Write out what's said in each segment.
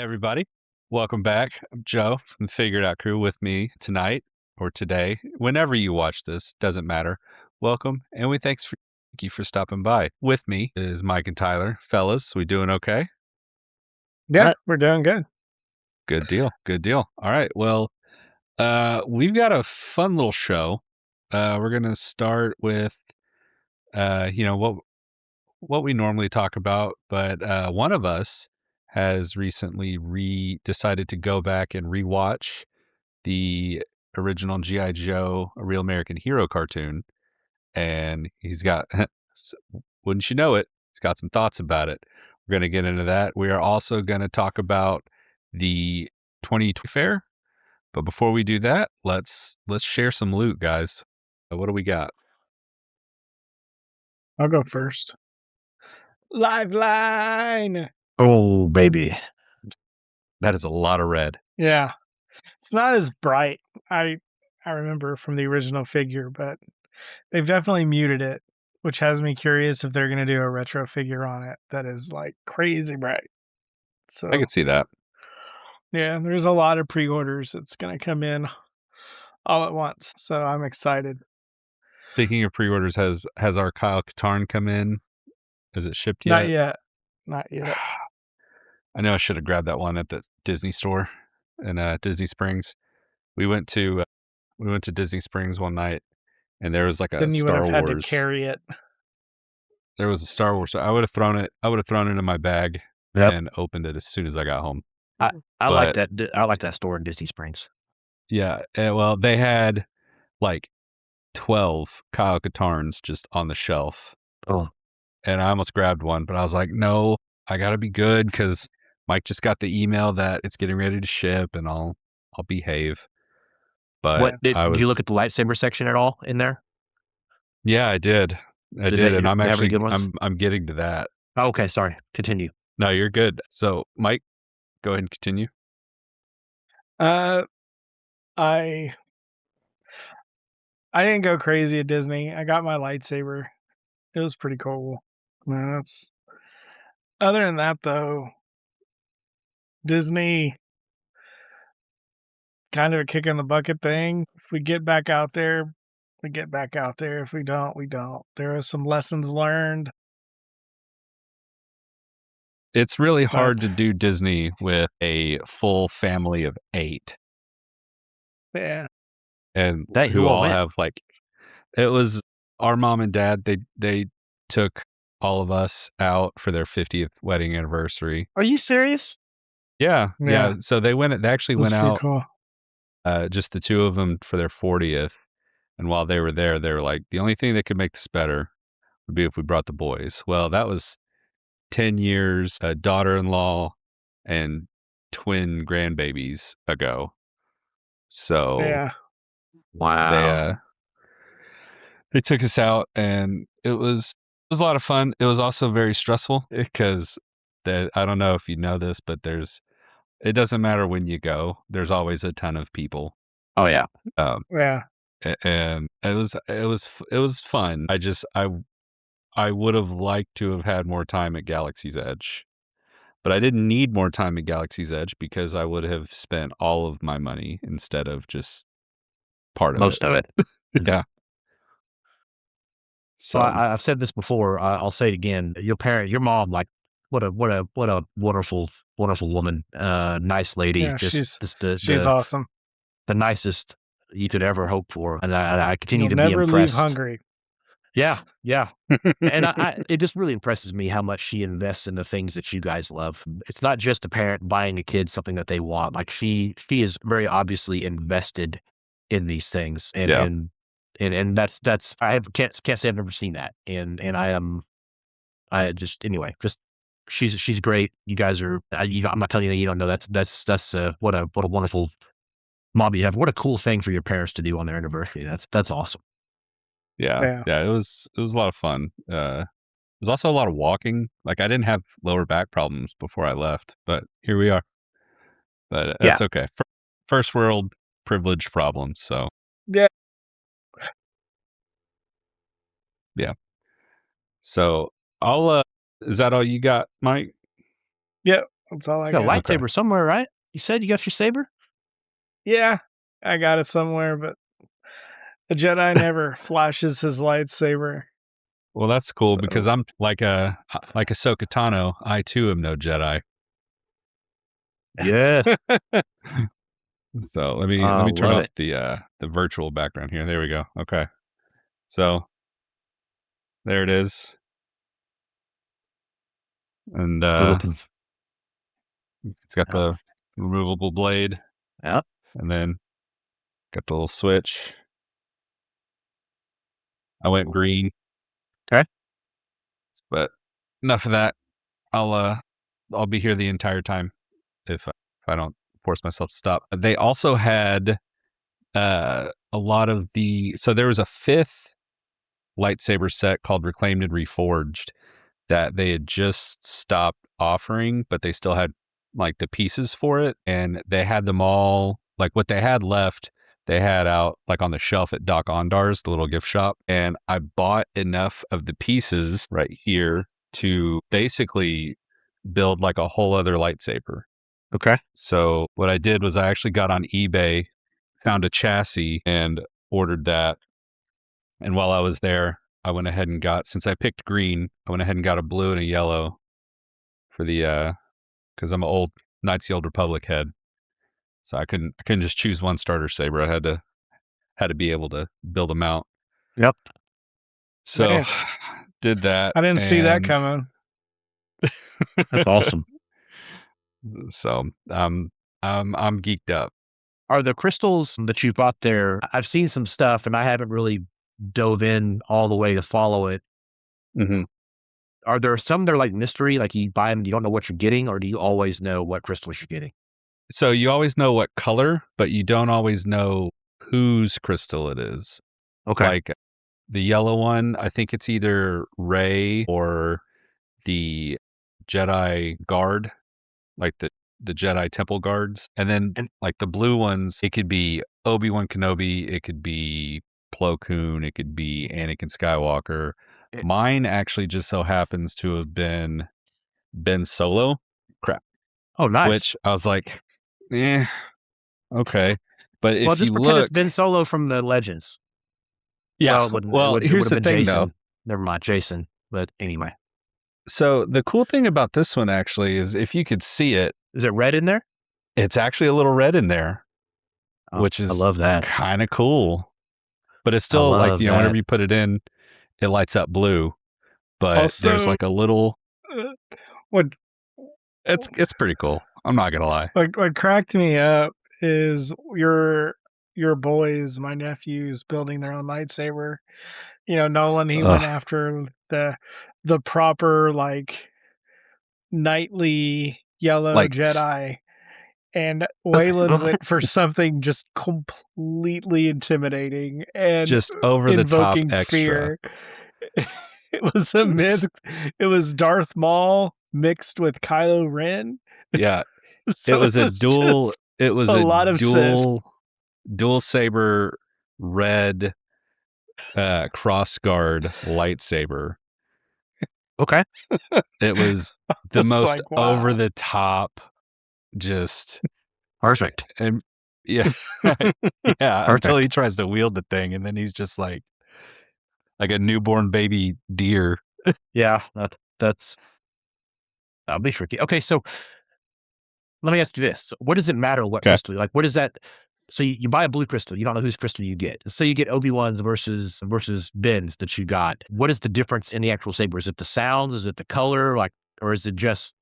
everybody. Welcome back. I'm Joe from the Figured Out Crew. With me tonight or today, whenever you watch this, doesn't matter. Welcome, and thank you for stopping by. With me is Mike and Tyler. Fellas, we doing okay? Yeah, we're doing good. Good deal. Good deal. All right. Well, we've got a fun little show. We're gonna start with what we normally talk about, but one of us has recently decided to go back and rewatch the original G.I. Joe, A Real American Hero cartoon, and he's got, wouldn't you know it, he's got some thoughts about it. We're going to get into that. We are also going to talk about the 2020 fair, but before we do that, let's share some loot, guys. What do we got? I'll go first. Lifeline. Oh, baby. That is a lot of red. Yeah. It's not as bright. I remember from the original figure, but they've definitely muted it, which has me curious if they're going to do a retro figure on it that is like crazy bright. So I could see that. yeah, there's a lot of pre-orders that's going to come in all at once. So I'm excited. Speaking of pre-orders, has our Kyle Katarn come in? Is it shipped yet? Not yet. Not yet. I know I should have grabbed that one at the Disney store in Disney Springs. We went to Disney Springs one night, and there was like a Then you would Star have had to Wars. carry it. There was a Star Wars. So I would have thrown it. I would have thrown it in my bag and opened it as soon as I got home. I like that. I like that store in Disney Springs. Yeah. Well, they had like 12 Kyle Katarns just on the shelf. Oh. And I almost grabbed one, but I was like, no, I got to be good because Mike just got the email that it's getting ready to ship, and I'll behave. But did you look at the lightsaber section at all in there? Yeah, I did. And I'm actually good ones? I'm getting to that. Oh, okay, sorry. Continue. No, you're good. So, Mike, go ahead and continue. I didn't go crazy at Disney. I got my lightsaber. It was pretty cool. Other than that, though, Disney kind of a kick in the bucket thing. If we get back out there, we get back out there. If we don't, we don't. There are some lessons learned. It's really hard to do Disney with a full family of 8. Yeah. And who all have like, it was our mom and dad. They took all of us out for their 50th wedding anniversary. Are you serious? Yeah. So they actually went out, cool. just the two of them for their 40th. And while they were there, they were like, the only thing that could make this better would be if we brought the boys. Well, that was 10 years, a daughter-in-law and twin grandbabies ago. So yeah. Wow. They took us out, and it was a lot of fun. It was also very stressful because I don't know if you know this, but it doesn't matter when you go. There's always a ton of people. Oh yeah. Yeah. And it was fun. I would have liked to have had more time at Galaxy's Edge, but I didn't need more time at Galaxy's Edge because I would have spent all of my money instead of just part of most it. of it. Yeah. So I've said this before. I'll say it again. Your mom, like, what a wonderful woman. Nice lady. Yeah, she's awesome. The nicest you could ever hope for, and I continue to be never impressed. Leave hungry. Yeah, and it just really impresses me how much she invests in the things that you guys love. It's not just a parent buying a kid something that they want. Like she is very obviously invested in these things, and that's can't say I've never seen that, and she's great. You guys are. I'm not telling you that you don't know. That's what a wonderful mom you have. What a cool thing for your parents to do on their anniversary. That's awesome. Yeah. It was a lot of fun. It was also a lot of walking. Like, I didn't have lower back problems before I left, but here we are. But that's okay. First world privileged problems. So yeah. So is that all you got, Mike? Yeah. That's all I You got a got. Okay. lightsaber somewhere, right? You said you got your saber? Yeah, I got it somewhere, but a Jedi never flashes his lightsaber. Well, that's cool because So I'm like Ahsoka Tano. I too am no Jedi. Yeah. So let me turn Love off it. the virtual background here. There we go. Okay. So there it is, and Boom. it's got Yep. the removable blade, Yep. and then got the little switch. I went green, Okay. but enough of that. I'll be here the entire time if I don't force myself to stop. They also had a lot of so there was a fifth lightsaber set called Reclaimed and Reforged that they had just stopped offering, but they still had like the pieces for it, and they had them all like what they had left. They had out like on the shelf at Doc Ondar's, the little gift shop, and I bought enough of the pieces right here to basically build like a whole other lightsaber. Okay. So what I did was I actually got on eBay, found a chassis, and ordered that. And while I was there, I went ahead and got, since I picked green, I went ahead and got a blue and a yellow for the because I'm an old Knights of the Old Republic head, so I couldn't just choose one starter saber. I had to be able to build them out. Yep. So man, did that, I didn't see that and coming. That's awesome. so I'm geeked up. Are the crystals that you bought there? I've seen some stuff and I haven't really dove in all the way to follow it. Hmm. Are there some that are like mystery, like you buy them, you don't know what you're getting, or do you always know what crystals you're getting? So you always know what color, but you don't always know whose crystal it is. Okay. Like the yellow one, I think it's either Ray or the Jedi guard, like the Jedi temple guards. And then And like the blue ones, it could be Obi-Wan Kenobi, it could be Plo Koon, it could be Anakin Skywalker. it, Mine actually just so happens to have been Ben Solo. Crap. oh, nice. Which I was like, eh, okay. But Well, if just you pretend it's look, Ben Solo from the Legends. yeah. Well, it wouldn't. Well, It would here's have the been thing though. Jason. Never mind, Jason. But anyway, So the cool thing about this one actually is if you could see it, is it red in there? it's actually a little red in there, Oh, which I is love that. kind of cool. But it's I still like, love whenever that. you put it in, it lights up blue, but there's Also, like a little what it's pretty cool. I'm not gonna lie. what cracked me up is your boys, my nephews, building their own lightsaber. You know, Nolan, he went Ugh. after the proper like knightly yellow Like Jedi, and Okay. Waylon went for something just completely intimidating and just over the top invoking extra. fear. It was a myth. It was Darth Maul mixed with Kylo Ren. Yeah, it So it was a was dual just it was a a lot of Sith. dual saber red cross guard lightsaber. Okay. It was the It's most like, over wow. the top, just Perfect. and yeah, yeah. Until he Perfect. tries to wield the thing, and then he's just like a newborn baby deer. Yeah. That'll be tricky. Okay. So let me ask you this. So what does it matter what Okay. crystal? Like, what is that? So you buy a blue crystal. You don't know whose crystal you get. So you get Obi-Wan's versus Ben's that you got. What is the difference in the actual saber? Is it the sounds? Is it the color? Like, or is it just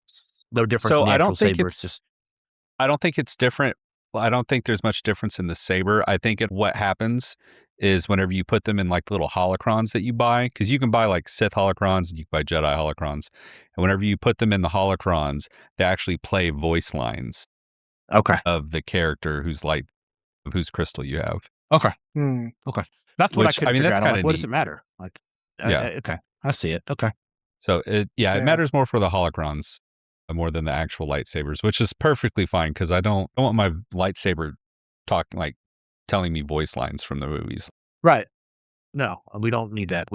no difference So in the actual saber? It's just I don't think it's different. Well, I don't think there's much difference in the saber. I think what happens is whenever you put them in like little holocrons that you buy, because you can buy like Sith holocrons and you can buy Jedi holocrons, and whenever you put them in the holocrons, they actually play voice lines okay. of the character whose crystal you have. Okay. Hmm. Okay. That's what I Which I couldn't mean, figure that's out. I'm kind like, of what does neat. it matter? Like, Yeah. okay, I see it. Okay. So it Yeah. matters more for the holocrons more than the actual lightsabers, which is perfectly fine because I don't want my lightsaber talking like telling me voice lines from the movies. Right. No, we don't need that.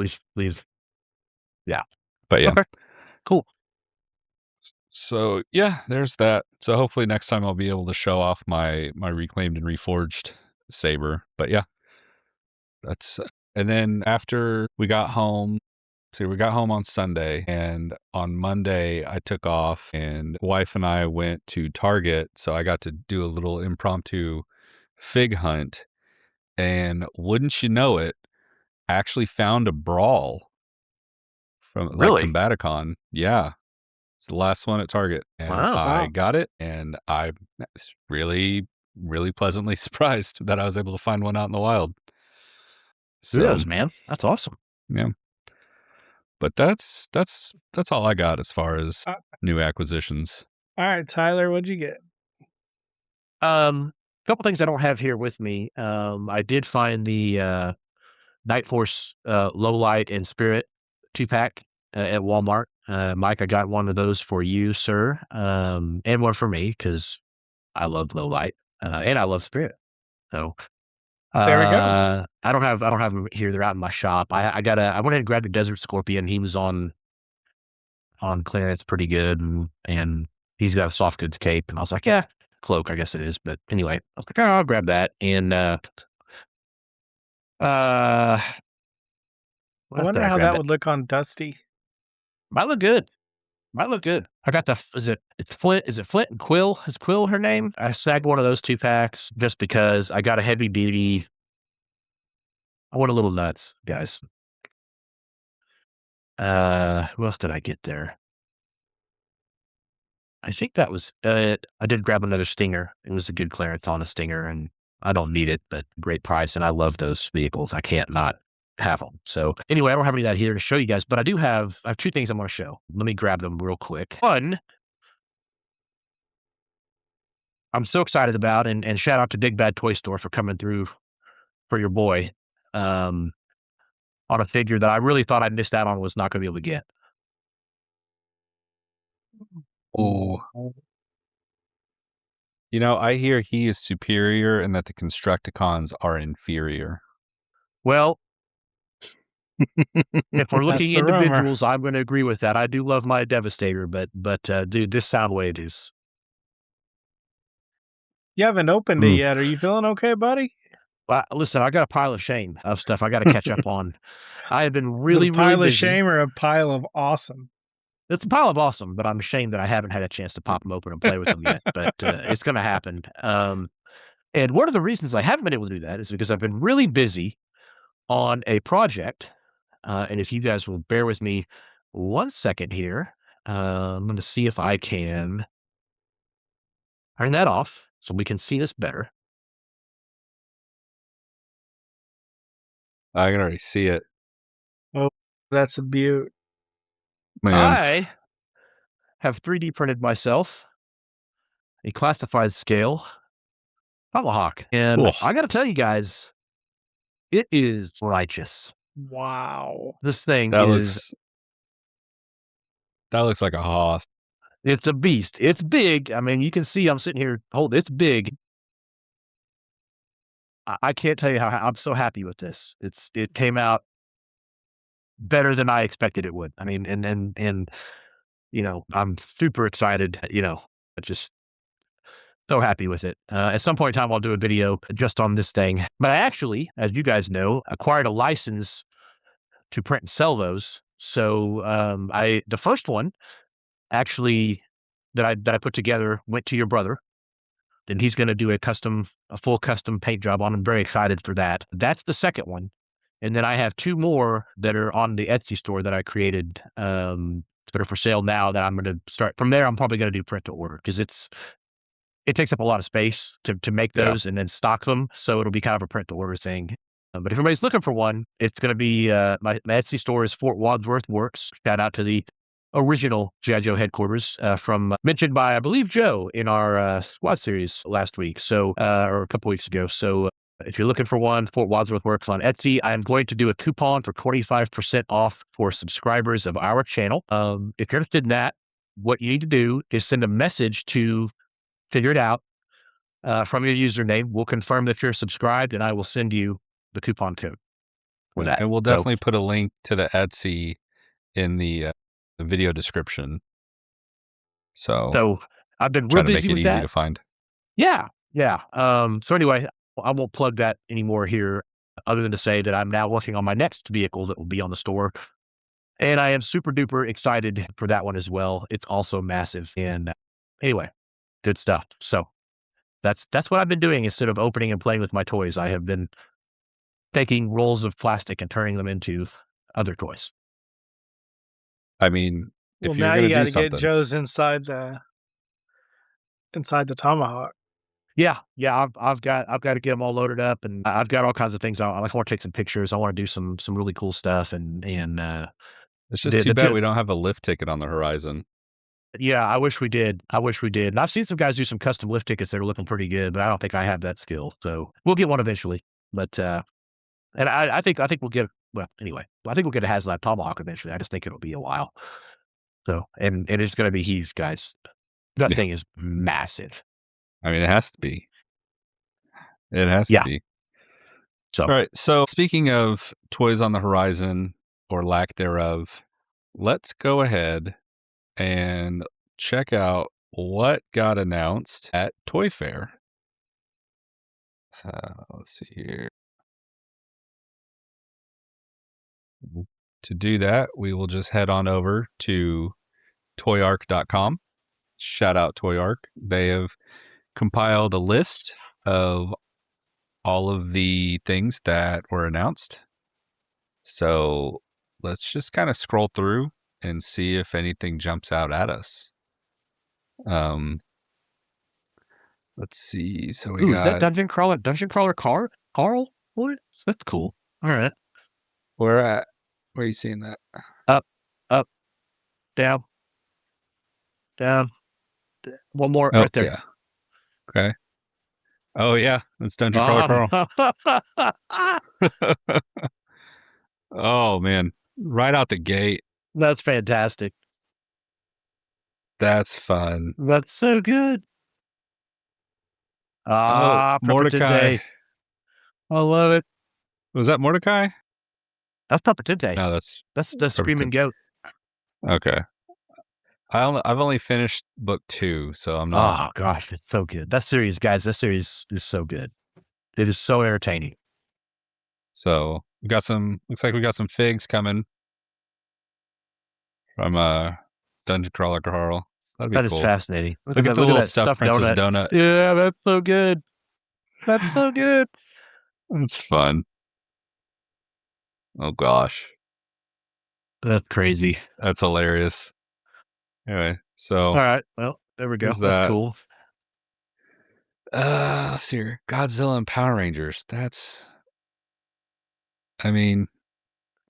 Yeah. But yeah, Okay. Cool. So yeah, there's that. So hopefully next time I'll be able to show off my reclaimed and reforged saber. But yeah, that's and then after we got home, so we got home on Sunday, and on Monday I took off, and wife and I went to Target, so I got to do a little impromptu fig hunt, and wouldn't you know it, I actually found a brawl from like Really? Combaticon. Yeah. It's the last one at Target, and Wow. I Wow. got it, and I was really, really pleasantly surprised that I was able to find one out in the wild. So, Kudos, man. That's awesome. yeah, but that's all I got as far as Uh, new acquisitions. all right, Tyler, what'd you get? A couple things I don't have here with me. I did find the Night Force Low Light and Spirit 2-pack at Walmart. Mike, I got one of those for you, sir, and one for me because I love Low Light and I love Spirit. So There we go. I don't have them here. They're out in my shop. I went ahead and grabbed the Desert Scorpion. He was on clearance pretty good, and he's got a soft goods cape. And I was like, yeah, cloak, I guess it is. But anyway, I was like, oh, I'll grab that. And uh, I what else did wonder I how grab? that That would look on Dusty. might look good. Might look good. I got the it's Flint? Is it Flint and Quill? Is Quill her name? I snagged one of those 2-packs just because I got a heavy duty. I went a little nuts, guys. Who else did I get there? I think that was it. I did grab another Stinger. It was a good clearance on a Stinger, and I don't need it, but great price, and I love those vehicles. I can't not have them. So anyway, I don't have any of that here to show you guys, but I have 2 things I'm gonna show. Let me grab them real quick. One, I'm so excited about, and shout out to Big Bad Toy Store for coming through for your boy, um, on a figure that I really thought I missed out on, was not gonna be able to get. Oh, you know, I hear he is superior and that the Constructicons are inferior. Well, if we're That's looking the rumor. individuals, I'm gonna agree with that. I do love my Devastator, but dude, this Soundwave is You haven't opened it mm. yet. Are you feeling okay, buddy? Well, listen, I got a pile of shame of stuff I gotta catch up on. I have been Is it a really, really pile of busy. shame or a pile of awesome? It's a pile of awesome, but I'm ashamed that I haven't had a chance to pop them open and play with them yet, but, it's gonna happen. And one of the reasons I haven't been able to do that is because I've been really busy on a project, and if you guys will bear with me 1 second here, I'm gonna see if I can turn that off so we can see this better. I can already see it, Oh, that's a beaut. man. I have 3D printed myself a classified scale tomahawk, and Oh, I gotta tell you guys, it is righteous. Wow. This thing that is looks that looks like a hoss. it's a beast. It's big. I mean, you can see I'm sitting here, hold it's big. I can't tell you how I'm so happy with this. It came out better than I expected it would. I mean, and I'm super excited, just so happy with it. At some point in time, I'll do a video just on this thing. But I actually, as you guys know, acquired a license to print and sell those. So the first one actually that I put together went to your brother. Then he's going to do a full custom paint job on. I'm very excited for that. That's the second one. And then I have 2 more that are on the Etsy store that I created, that are for sale now that I'm going to start from there. I'm probably going to do print to order because it takes up a lot of space to make Yeah. those and then stock them. So it'll be kind of a print to order thing. But if anybody's looking for one, it's going to be my Etsy store is Fort Wadsworth Works. Shout out to the original G.I. Joe headquarters from mentioned by, I believe, Joe in our squad series last week. So, or a couple weeks ago. So if you're looking for one, Fort Wadsworth Works on Etsy. I'm going to do a coupon for 25% off for subscribers of our channel. If you're interested in that, what you need to do is send a message to Figure It Out from your username. We'll confirm that you're subscribed, and I will send you the coupon code for Yeah, that. and we'll So, definitely put a link to the Etsy in the video description. So So I've been real trying to busy make it with easy that. to find. Yeah, yeah. So anyway, I won't plug that anymore here, other than to say that I'm now working on my next vehicle that will be on the store, and I am super duper excited for that one as well. It's also massive, and anyway, good stuff. So that's what I've been doing instead of opening and playing with my toys. I have been taking rolls of plastic and turning them into other toys. I mean, Well, if you're now gonna you got do to get something, Joe's inside the tomahawk. Yeah, yeah. I've got to get them all loaded up, and I've got all kinds of things. I want to take some pictures. I want to do some really cool stuff, and it's just too bad the we don't have a lift ticket on the horizon. yeah. I wish we did. I wish we did. And I've seen some guys do some custom lift tickets that are looking pretty good, but I don't think I have that skill. So we'll get one eventually. But and I think we'll get well anyway. I think we'll get a Hazlight Tomahawk eventually. I just think it'll be a while. So and it's going to be huge, guys. That Yeah. thing is massive. I mean, it has to be. It has to Yeah. be. So All right. So speaking of toys on the horizon or lack thereof, let's go ahead and check out what got announced at Toy Fair. Let's see here. To do that, we will just head on over to toyark.com. Shout out Toyark. They have compiled a list of all of the things that were announced. So let's just kind of scroll through and see if anything jumps out at us. Um, let's see. So we ooh, is that got Dungeon Crawler Carl? What? That's cool. All right. where at? Where are you seeing that? Up, up, down, down. One more Oh right there. yeah. Okay. Oh yeah, that's Dungeon Crawler Carl. Ah, Oh man, right out the gate. that's fantastic. That's fun. That's so good. Oh, Ah, Mordecai. Prepotente. I love it. Was that Mordecai? That's Prepotente. No, that's That's the screaming Perfect. goat. Okay. I've only finished book 2, so I'm not. Oh gosh, it's so good. That series, guys, that series is so good. It is so entertaining. So we got some. Looks like we got some figs coming from Dungeon Crawler Carl. So that'd be That is cool. fascinating. Look at Look at that. the Look at little that stuffed stuffed princess donut. donut. Yeah, that's so good. That's so good. That's fun. Oh gosh, That's crazy. that's hilarious. Anyway, All so right. Well, there we go. there's That's that. cool. Let's see here. Godzilla and Power Rangers. That's. I mean,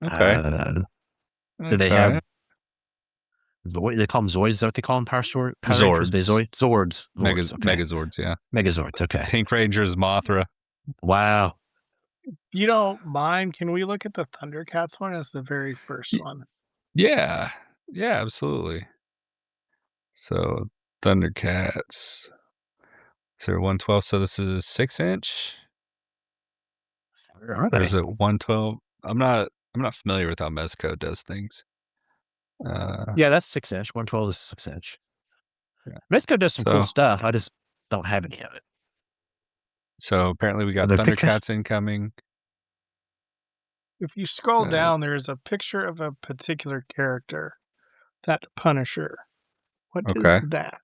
okay. Uh, do That's they all have right. They call them Zoids? Is that what they call them? Power Rangers? They Zords. Zords. Zords. Okay. Megazords, yeah. Megazords. Okay. Pink Ranger's Mothra. Wow. If you don't mind, can we look at the Thundercats one as the very first Y- one? Yeah. Yeah, absolutely. So Thundercats. So 112. So this is 6-inch? Where are Or is they? it 112? I'm not familiar with how Mezco does things. Yeah, that's 6-inch. 112 is 6-inch. Yeah. Mezco does some cool So stuff. I just don't have any of it. apparently we Are got there pictures? Thundercats incoming. If you scroll Uh, down, there's a picture of a particular character, that Punisher. What is okay. that?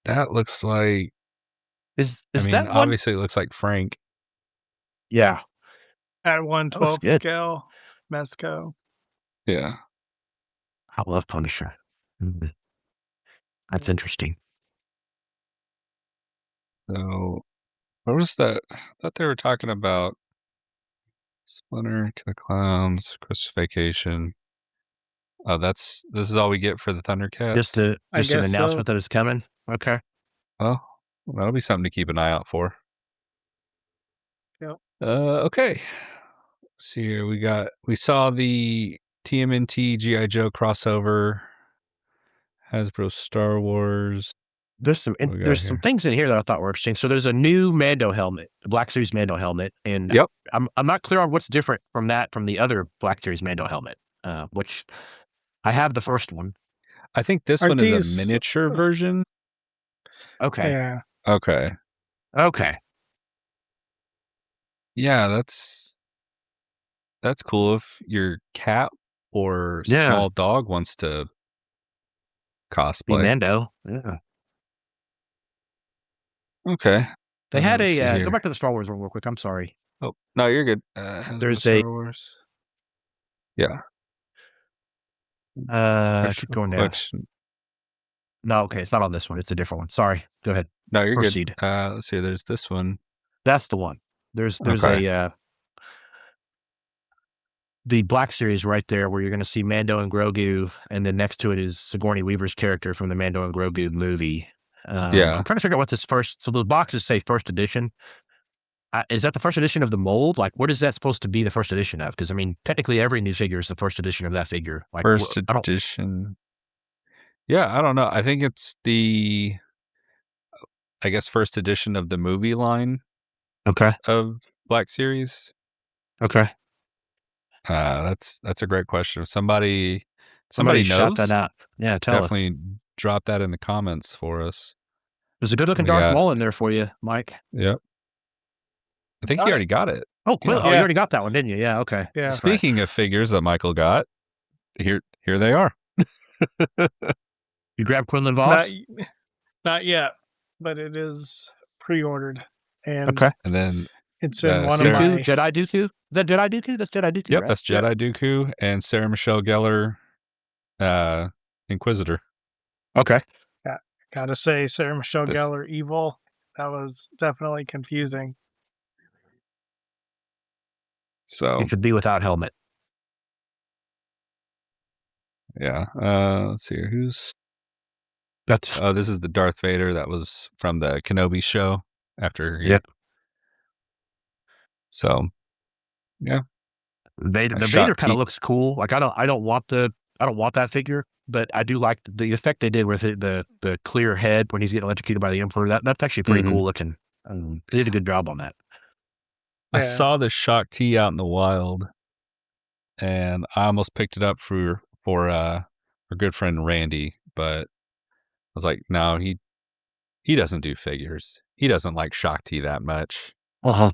That looks like I Is mean, that one? obviously it looks like Frank. Yeah. At That looks 1/12 good. scale, Mezco. Yeah. I love Punisher. Mhm. That's interesting. So what was that? I thought they were talking about Splinter, the Clowns, Christmas Vacation. Oh, this is all we get for the Thundercats? I Just an guess so. announcement that it's coming. Okay. Well, that'll be something to keep an eye out for. Yep. Okay. See here, we saw the TMNT GI Joe crossover, Hasbro Star Wars. What we got There's some here? things in here that I thought were interesting. So there's a new Mando helmet, the Black Series Mando helmet, and Yep. I'm not clear on what's different from the other Black Series Mando helmet, which I have the first one. I think this Aren't one is a these? miniature version. Okay. Yeah. Okay. Okay. Yeah, that's cool if your cat or Yeah. small dog wants to Be cosplay. Mando. Yeah. Okay. They had Let's see a go here. back to the Star Wars one real quick. I'm sorry. Oh, no, you're good. Hasbro There's a Star Wars. Yeah. keep Retro going down. collection. No, okay, it's not on this one. It's a different one. Sorry. Go ahead. No, you're good. Proceed. Let's see. There's this one. That's the one. There's Okay. a the Black Series right there where you're going to see Mando and Grogu, and then next to it is Sigourney Weaver's character from the Mando and Grogu movie. Yeah. I'm trying to figure out what this first. So those boxes say first edition. Is that the first edition of the mold? Like, what is that supposed to be the first edition of? Because I mean, technically, every new figure is the first edition of that figure. Like, First I don't. edition. Yeah, I don't know. I think it's I guess, first edition of the movie line Okay. of Black Series. Okay. That's a great question. If somebody Somebody shot that knows, out. Yeah, tell us. definitely drop that in the comments for us. There's a good looking We Darth got Maul in there for you, Mike. Yep. I think you Got it. already got it. Oh, clearly. Yeah. Oh, you Yeah. already got that one, didn't you? Yeah. Okay. Yeah. That's right. Speaking of figures that Michael got, here they are. You grabbed Quinlan Not, Voss. not yet, but it is pre-ordered, and Okay. And then it's in one of Sarah- Dooku, my. Jedi Dooku. Is that Jedi Dooku? That's Jedi Dooku, Yep, right? that's Jedi Dooku and Sarah Michelle Gellar, Inquisitor. Okay. Gotta say, Sarah Michelle This- Gellar evil. That was definitely confusing. So It should be without helmet. yeah. Let's see here. Who's That's this is the Darth Vader that was from the Kenobi show after Yep. So yeah. Vader. I The shot Vader kind of T- looks cool. Like I don't want that figure, but I do like the effect they did with it, the clear head when he's getting electrocuted by the Emperor. That's actually pretty Mhm. cool looking. They did a good job on that. I Yeah. saw this Shock T out in the wild, and I almost picked it up for our good friend Randy, but I was like, no, he doesn't do figures. He doesn't like Shock T that much. Uh-huh.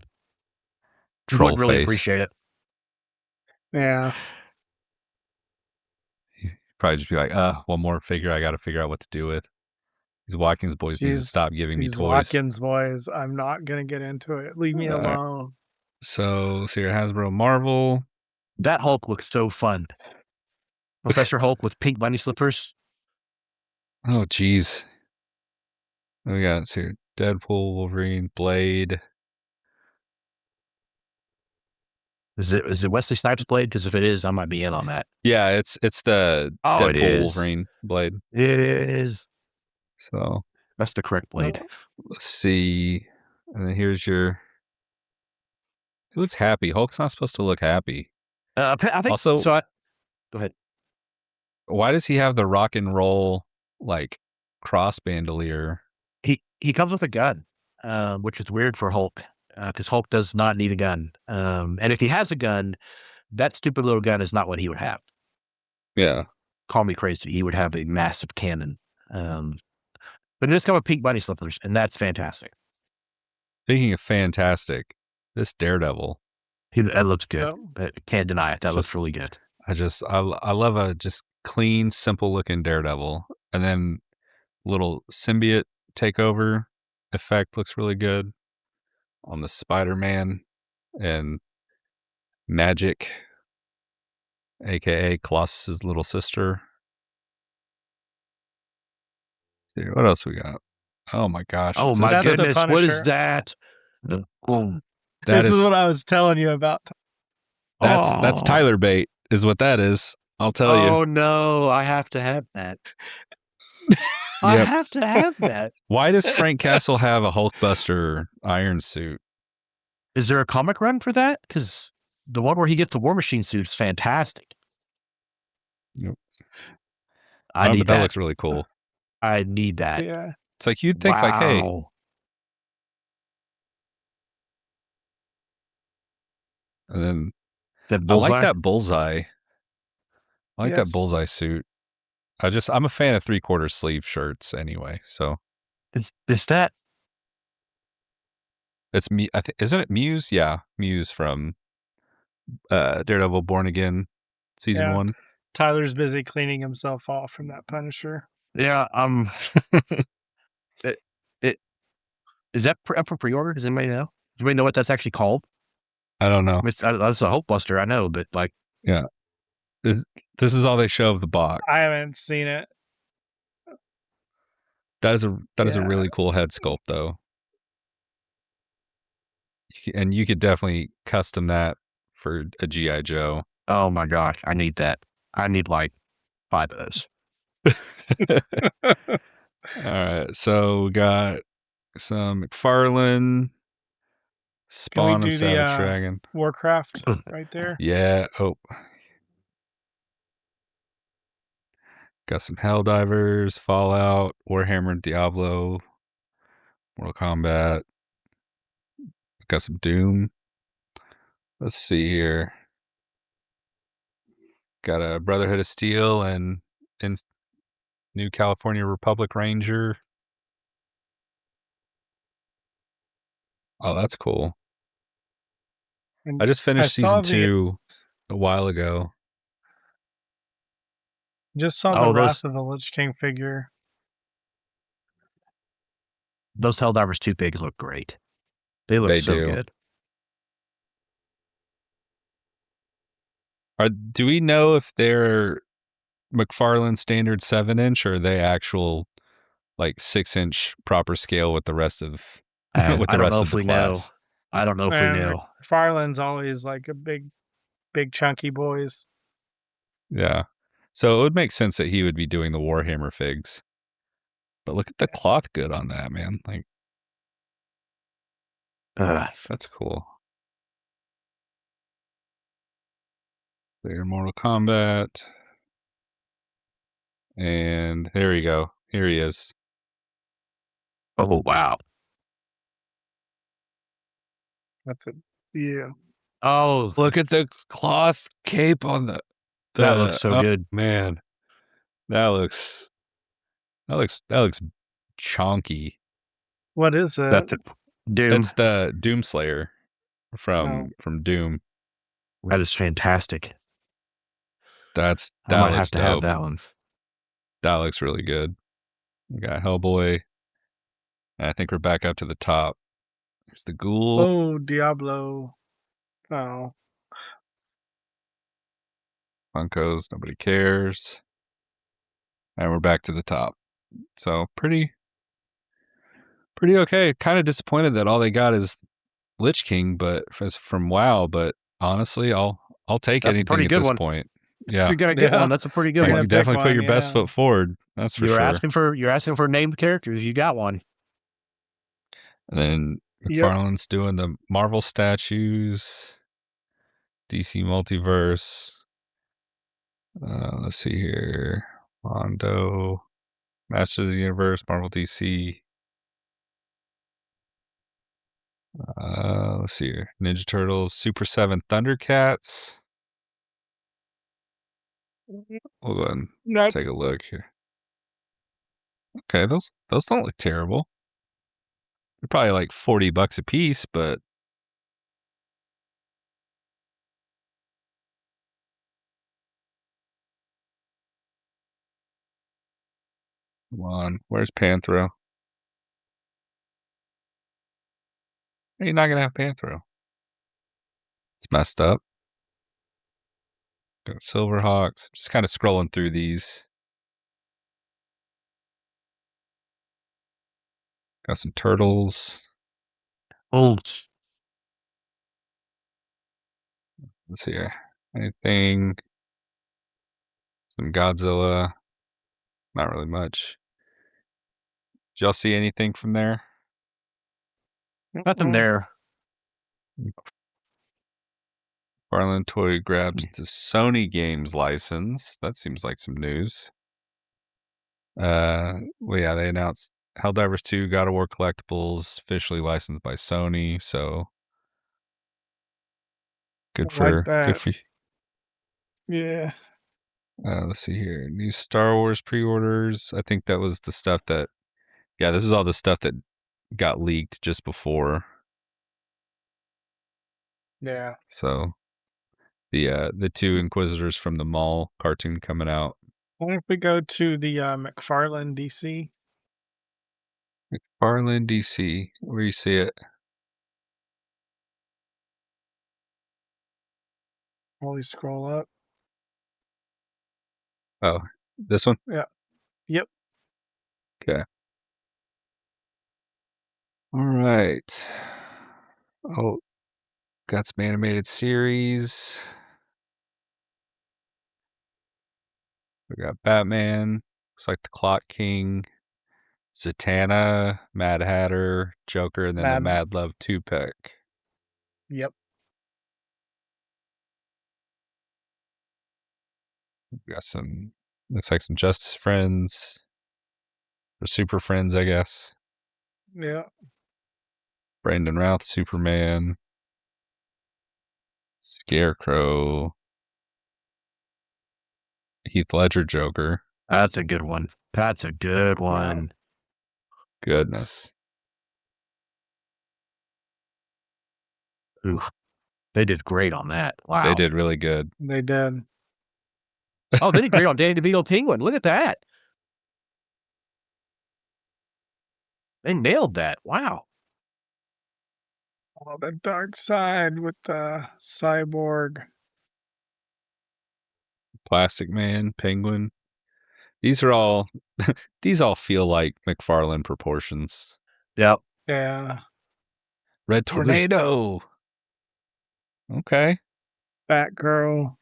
You Troll would really face. appreciate it. Yeah. He'd probably just be like, one more figure I got to figure out what to do with. These Watkins boys need to Jeez, stop giving me these toys. Watkins boys. I'm not gonna get into it. Leave me All right. alone. So here, Hasbro Marvel. That Hulk looks so fun. Professor Hulk with pink bunny slippers. Oh, geez. What we got here? Deadpool, Wolverine, Blade. Is it Wesley Snipes' Blade? Because if it is, I might be in on that. Yeah, it's the Oh, Deadpool it is. Wolverine Blade. It is. So That's the correct blade. let's see. And then here's your. He looks happy. Hulk's not supposed to look happy. I think Also- so. Go ahead. Why does he have the rock and roll like cross bandolier? He comes with a gun, which is weird for Hulk, because Hulk does not need a gun. And if he has a gun, that stupid little gun is not what he would have. Yeah. Call me crazy. He would have a massive cannon. But it does come with pink bunny slippers, and that's fantastic. Speaking of fantastic, this Daredevil. That looks good. Oh. Can't deny it. That looks really good. I love a just clean, simple looking Daredevil, and then little symbiote takeover effect looks really good on the Spider-Man and Magic, aka Colossus's little sister. Here, what else we got? Oh my gosh! Oh is my this That's the goodness! What is Punisher. that? Oh, That This is what I was telling you about. that's Oh. Tyler bait, is what that is. I'll tell you. Oh no! I have to have that. I Yep. have to have that. Why does Frank Castle have a Hulkbuster iron suit? Is there a comic run for that? Because the one where he gets the War Machine suit is fantastic. Yep. I Oh, need but that that. looks really cool. I need that. Yeah. It's like you'd think like, hey, Wow. and then That I bullseye. like that bullseye. I like that Yes. bullseye suit. I'm a fan of 3/4 sleeve shirts anyway. So Is that it's me. I think isn't it Muse? Yeah, Muse from Daredevil Born Again season Yeah. 1. Tyler's busy cleaning himself off from that Punisher. yeah, it it is that up for pre-order? Does anybody know? Does anybody know what that's actually called? I don't know. That's a Hulkbuster, I know, but, like, Yeah, this this is all they show of the box. I haven't seen it. That is a Yeah. really cool head sculpt though, and you could definitely custom that for a GI Joe. oh my gosh, I need that. I need, like, 5 of those. All right, so we got some McFarlane, Can we Spawn, and do the Savage Dragon. Warcraft right there? Yeah. Oh, got some Helldivers, Fallout, Warhammer, Diablo, Mortal Kombat. Got some Doom. Let's see here. Got a Brotherhood of Steel and New California Republic Ranger. Oh, that's cool. And I just I finished season saw the 2 a while ago. just saw the Oh, Wrath of the Lich King figure. those Helldivers 2 pigs look great. They look They so do. good. Do we know if they're McFarlane standard 7-inch or are they actual like 6-inch proper scale with the rest of And with I the don't rest know of if the we know. class? I don't know if we And know. McFarlane's always like a big chunky boys. Yeah. So it would make sense that he would be doing the Warhammer figs. But look at the cloth good on that, man. Like Ugh. that's cool. They're Mortal Kombat. And there we go. Here he is. Oh, wow. That's a yeah. Oh, Look at the cloth cape on that looks the so oh good. man. That looks that looks chonky. What is it? That's it. Doom. That's the Doomslayer Oh, from Doom. That is fantastic. I That might looks have to have dope. that one. That looks really good. We got Hellboy. And I think we're back up to the top. There's the Ghoul, oh, Diablo. Oh, Funkos, nobody cares. And we're back to the top. So pretty okay. Kind of disappointed that all they got is Lich King, but from WoW. But honestly, I'll take That's a anything pretty at good this one. point. If Yeah, you're gonna get yeah. one, that's a pretty good You're like gonna you one. pick definitely put one, your best yeah. foot forward. That's for sure. You're asking for named characters. You got one. And then Yep. McFarlane's doing the Marvel statues, DC Multiverse. Let's see here. Mondo, Masters of the Universe, Marvel DC. Let's see here. Ninja Turtles, Super 7 Thundercats. We'll go ahead and Not take a look here. Okay, those don't look terrible. They're probably like $40 a piece, but come on. Where's Panthro? You're not gonna have Panthro. It's messed up. Got Silverhawks. Just kind of scrolling through these. Got some turtles. Oh, Let's see here. Anything? Some Godzilla. Not really much. Did y'all see anything from there? nothing there. Farland Toy grabs the Sony Games license. That seems like some news. Well, yeah, they announced Helldivers 2 God of War collectibles officially licensed by Sony. So I like that. good for Yeah. Let's see here. New Star Wars pre-orders. I think that was the stuff that. Yeah, this is all the stuff that got leaked just before. Yeah. So the two Inquisitors from the Mall cartoon coming out. What if we go to the McFarlane DC? Farland, DC. Where you see it? Always scroll up. Oh, this one. Yeah. Yep. Okay. All right. Oh, got some animated series. We got Batman. Looks like the Clock King, Zatanna, Mad Hatter, Joker, and then the Mad. Mad Love 2-pack. Yep. We got some, looks like some Justice Friends, or Super Friends, I guess. Yeah. Brandon Routh, Superman, Scarecrow, Heath Ledger, Joker. That's a good one. That's a good Yeah. one. Goodness. Ooh, they did great on that. Wow. They did really good. They did. Oh, they did great on Danny DeVito Penguin. Look at that. They nailed that. Wow. Oh, the dark side with the cyborg. Plastic Man, Penguin. These are all these all feel like McFarlane proportions. Yep. Yeah. Red Tornado. Tornado. Okay. Batgirl.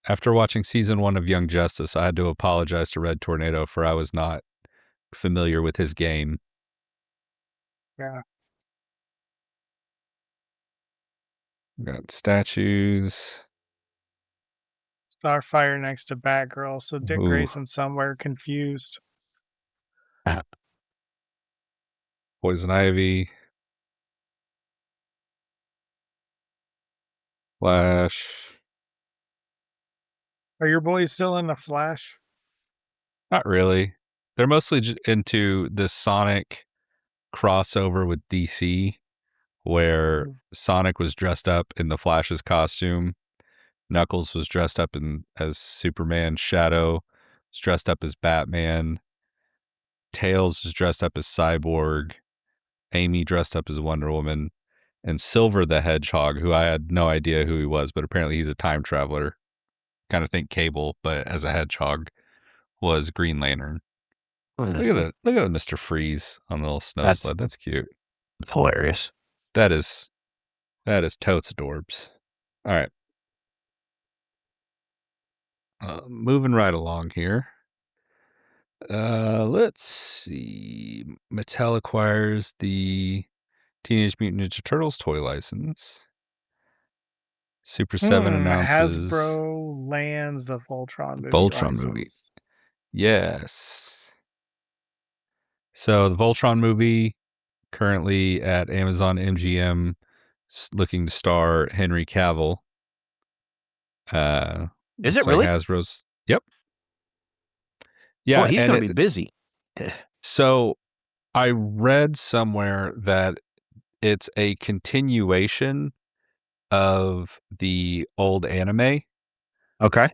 After watching season 1 of Young Justice, I had to apologize to Red Tornado for I was not familiar with his game. Yeah. We got statues. Starfire next to Batgirl. So Dick Ooh, Grayson somewhere confused. Poison Ivy. Flash. Are your boys still in the Flash? Not really. They're mostly into this Sonic crossover with DC, where Sonic was dressed up in the Flash's costume. Knuckles was dressed up as Superman. Shadow was dressed up as Batman. Tails was dressed up as Cyborg. Amy dressed up as Wonder Woman. And Silver the Hedgehog, who I had no idea who he was, but apparently he's a time traveler. Kind of think Cable, but as a hedgehog, was Green Lantern. Look at the Mr. Freeze on the little snow That's sled. That's cute. hilarious. That is totes adorbs. All right. Moving right along here. Let's see. Mattel acquires the Teenage Mutant Ninja Turtles toy license. Super 7 announces Hasbro lands the Voltron the movie Voltron movie. license. Yes. So the Voltron movie currently at Amazon MGM, looking to star Henry Cavill. Is Looks it like really? Hasbro's. Yep. Boy, Yeah, he's and going to be busy. so I read somewhere that it's a continuation of the old anime, Okay.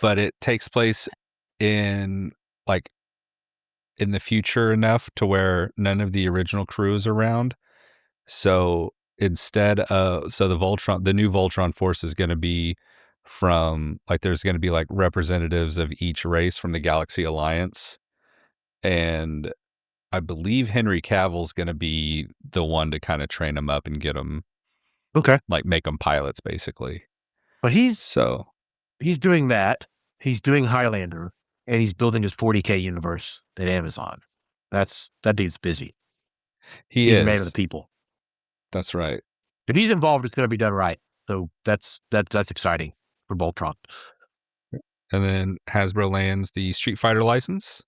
but it takes place in like in the future enough to where none of the original crew is around. So instead of the new Voltron force is going to be from like there's going to be like representatives of each race from the Galaxy Alliance, and I believe Henry Cavill's going to be the one to kind of train them up and get them Okay. like make them pilots basically. But he's So doing that. He's doing Highlander, and he's building his 40K universe at Amazon. That dude's busy. he He's a man of the is. people. That's right. If he's involved, it's going to be done right. So that's exciting for Voltron. And then Hasbro lands the Street Fighter license.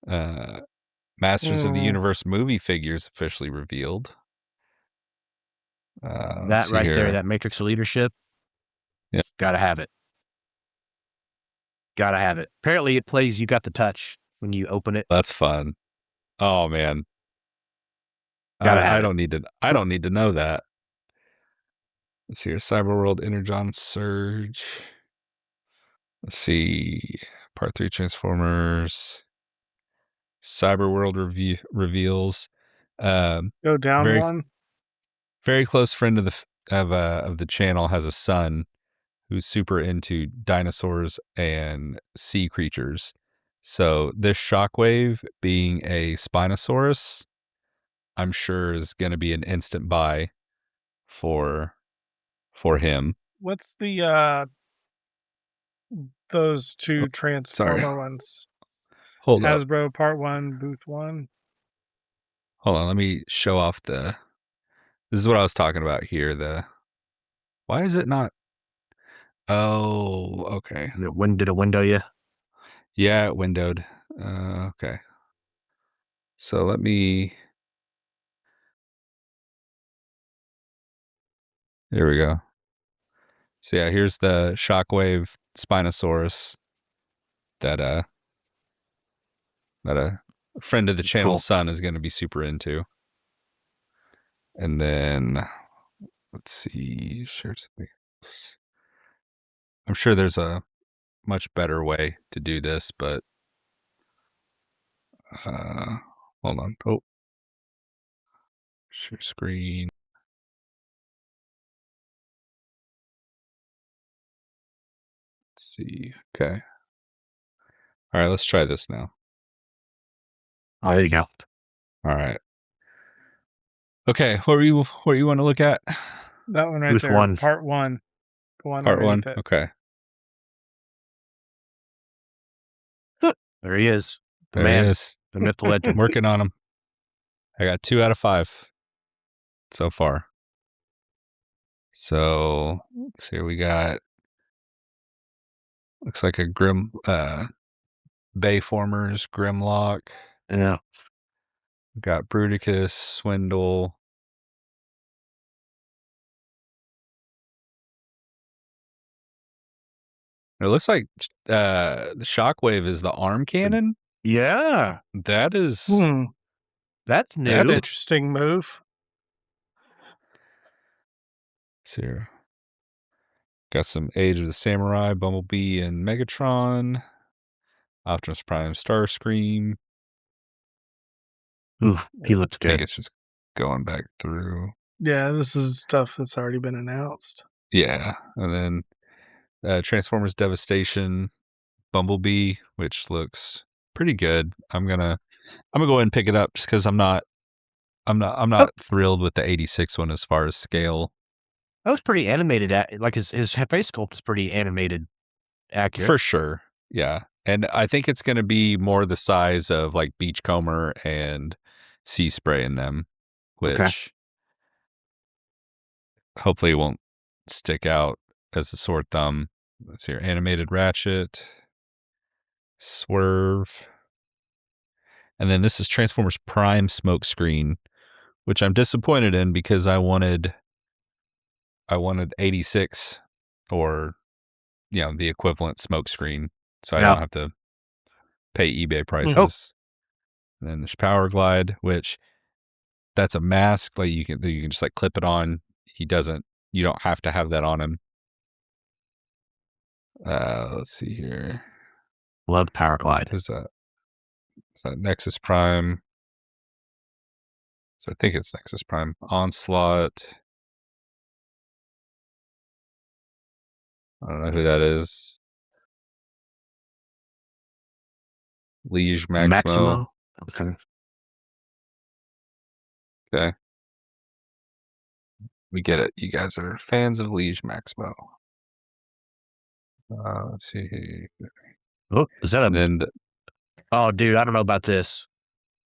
Masters of the Universe movie figures officially revealed. Let's That see right there, here. that matrix of leadership, Yeah, gotta have it. Gotta have it. Apparently, it plays "You Got the Touch" when you open it. that's fun. Oh man, Gotta I have it. don't need to. I don't need to know that. Let's see here. Cyberworld Energon Surge. Let's see. Part 3 Transformers. Cyberworld reveals. Um, Go down very one. very close friend of the channel has a son who's super into dinosaurs and sea creatures. So this Shockwave being a Spinosaurus, I'm sure is going to be an instant buy for him. What's the those Oh, two sorry. Transformer ones? Hold up. Hasbro Part 1, Booth 1. Hold on. Let me show off the. This is what I was talking about here. Why is it not? Oh, okay. When did it window you? Yeah, it windowed. Okay. So let me. There we go. So yeah, here's the Shockwave Spinosaurus that a friend of the channel's Cool. son is going to be super into. And then let's see, share something. I'm sure there's a much better way to do this, but uh, hold on. Oh, share screen. Let's see. Okay. All right, let's try this now. Oh, there you go. All right. Okay, what you want to look at? That one right Booth there, 1. Part 1. The one Part one. underneath it. Okay. There he is. The There he man. is. The myth, the I'm legend. working on him. I got 2 out of 5 so far. So here we got. Looks like a Bayformers, Grimlock. Yeah. We got Bruticus, Swindle. It looks like the Shockwave is the arm cannon. Yeah. That is That's new. That's That's interesting move. here. Got some Age of the Samurai, Bumblebee, and Megatron. Optimus Prime, Starscream. Ooh, he looks I think good. it's just going back through. Yeah, this is stuff that's already been announced. Yeah, and then Transformers Devastation, Bumblebee, which looks pretty good. I'm gonna go ahead and pick it up just because I'm Oh, not thrilled with the 86 one as far as scale. that was pretty animated. Like his face sculpt is pretty animated, accurate. For sure. Yeah. And I think it's going to be more the size of like Beachcomber and Sea Spray in them, Okay. which hopefully won't stick out as a sore thumb. Let's see here. Animated Ratchet, Swerve. And then this is Transformers Prime Smokescreen, which I'm disappointed in because I wanted 86 or the equivalent smokescreen so I Yeah. don't have to pay eBay Oh, prices. And then there's Power Glide, which that's a mask. Like you can just like clip it on. You don't have to have that on him. Let's see here. love Power Glide. Is that Nexus Prime? So I think it's Nexus Prime. Onslaught. I don't know who that is. Liege Maximo. Maximo. Okay. Okay. We get it. You guys are fans of Liege Maximo. Let's see. Oh, is that And a? then Oh, dude, I don't know about this.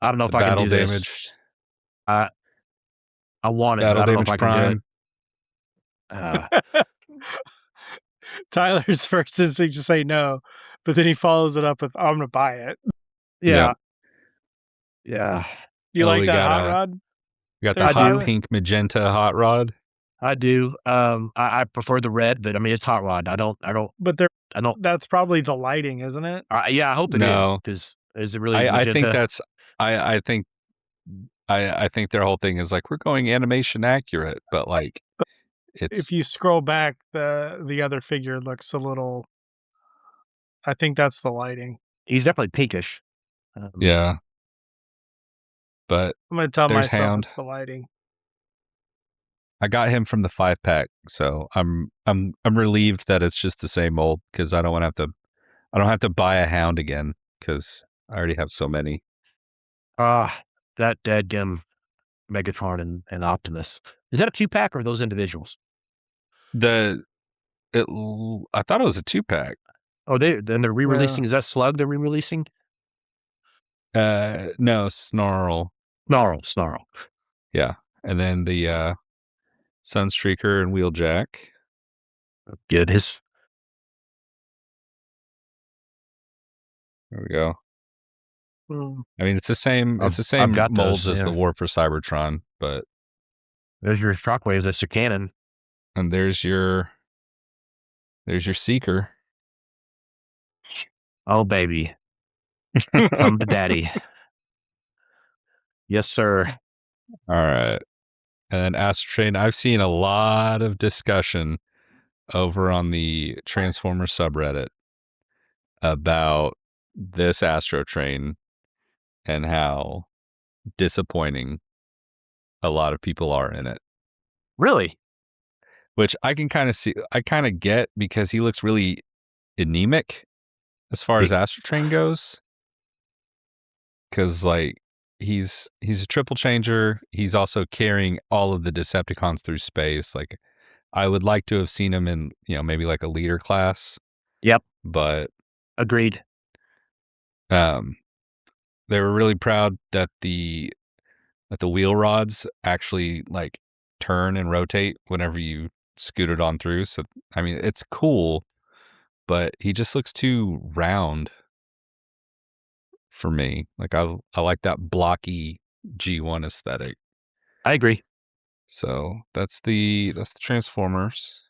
I don't know the if I can battle do this. damaged. I I want it, but Battle I don't know if I damage can do it. prime. Tyler's first instinct to say no, but then he follows it up with, I'm going to buy it. Yeah. Yep. Yeah. You Oh, like that hot rod we got the there, I hot do. Tyler? pink magenta hot rod. I do. I prefer the red, but I mean, it's hot rod. But there, I don't, that's probably the lighting, isn't it? yeah, I hope it is No, because is it really I think magenta? that's I think I think their whole thing is like we're going animation accurate, but like If it's you scroll back, the other figure looks a little. I think that's the lighting. He's definitely pinkish. Um, yeah, but I'm gonna tell there's myself Hound. it's the lighting. I got him from the 5 pack, so I'm relieved that it's just the same old because I don't have to buy a Hound again because I already have so many. ah, that dadgum Megatron and Optimus. Is that a 2-pack or those individuals? The it I thought it was a 2 pack. Oh, then they're Yeah. re-releasing. Is that Slug they're re-releasing? No, Snarl. Snarl. Yeah, and then the Sunstreaker and Wheeljack. Good. His There we go. Mm. I mean, it's the I've same got molds those. as the Yeah. War for Cybertron, but There's your shockwaves. That's your cannon. and there's your Seeker. Oh baby, come to daddy. Yes, sir. All right. And then Astro Train, I've seen a lot of discussion over on the Transformer subreddit about this Astro Train and how disappointing a lot of people are in it. Really? Which I can kind of see, I kind of get because he looks really anemic as far as He, Astro Train goes. Because like he's a triple changer. He's also carrying all of the Decepticons through space. Like I would like to have seen him in maybe like a leader class, yep. but Agreed. um, they were really proud that the wheel rods actually like turn and rotate whenever you scoot it on through. So I mean, it's cool, but he just looks too round for me. Like I like that blocky G1 aesthetic. I agree. So that's the Transformers,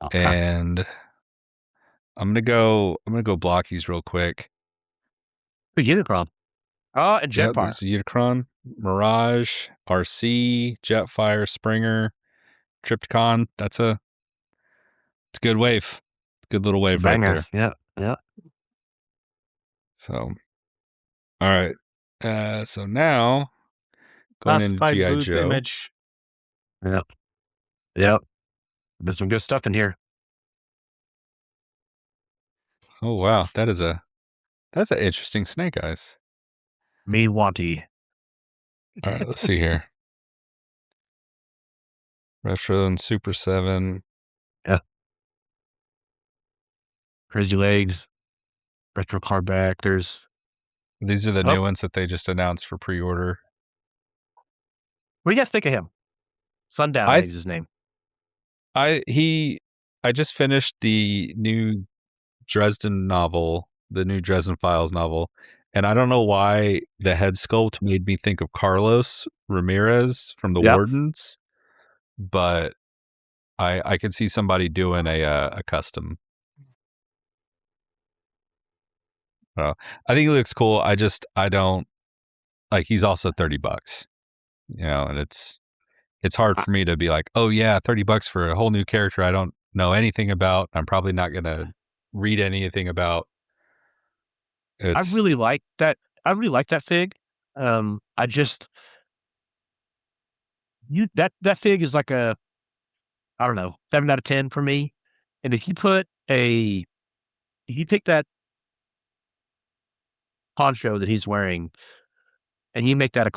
Okay. and I'm gonna go blockies real quick. Good Unicron. Oh, and Yep, Jetfire. this is Unicron, Mirage, RC, Jetfire, Springer, Tripticon. It's a good wave. Good little wave right Banger. there. Yeah. Yeah. So all right. So now going into Classified GI booth Joe. image. Yep. Yep. There's some good stuff in here. Oh wow, that's an interesting Snake Eyes. Me wanty. All right, let's see here. Retro and Super 7. Yeah. Crazy legs. Retro car back. There's These are the oh, new ones that they just announced for pre-order. what do you guys think of him? Sundown, I I think is his name. I he I just finished the new Dresden novel, the new Dresden Files novel, and I don't know why the head sculpt made me think of Carlos Ramirez from the Yep. Wardens, but I could see somebody doing a custom. I think he looks cool. I don't like he's also $30, and it's hard I, for me to be like, "Oh yeah, $30 for a whole new character I don't know anything about. I'm probably not going to read anything about." I It's really like that. I really like that fig. I just that fig is like a I don't know 7 out of 10 for me. And if you take that poncho that he's wearing and you make that a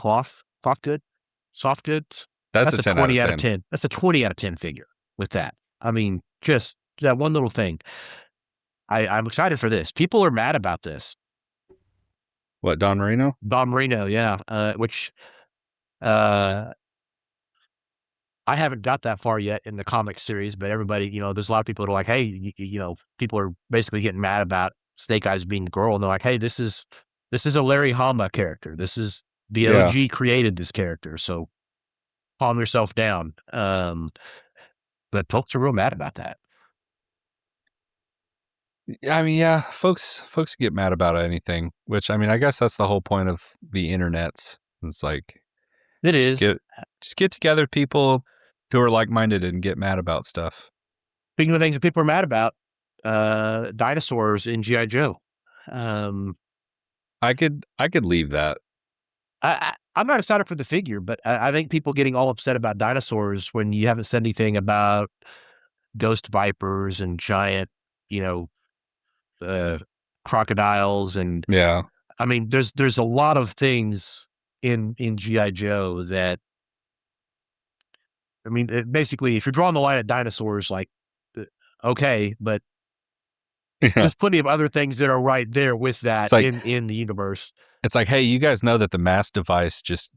soft goods, that's that's a a 10 out of 20 out of 10. 10. That's a 20 out of 10 figure with that. I mean, just that one little thing. I'm excited for this. People are mad about this. What, Don Marino? Don Marino, yeah, which uh, I haven't got that far yet in the comic series, but everybody, there's a lot of people that are like, hey, people are basically getting mad about Snake Eyes being the girl, and they're like, hey, this is a Larry Hama character. This is the Yeah. OG created this character, so calm yourself down. But folks are real mad about that. I mean, yeah, folks get mad about anything, which I mean, I guess that's the whole point of the internet. It's like It just is. get just get together people who are like-minded and get mad about stuff. Speaking of things that people are mad about, dinosaurs in GI Joe. Um, I could leave that. I'm not excited for the figure, but I think people getting all upset about dinosaurs when you haven't said anything about ghost vipers and giant, you know, uh, crocodiles, and Yeah. I mean, there's a lot of things in GI Joe that I mean, basically, if you're drawing the line at dinosaurs, like, uh, okay, but Yeah. there's plenty of other things that are right there with It's that like in the universe. it's like, hey, you guys know that the mass device just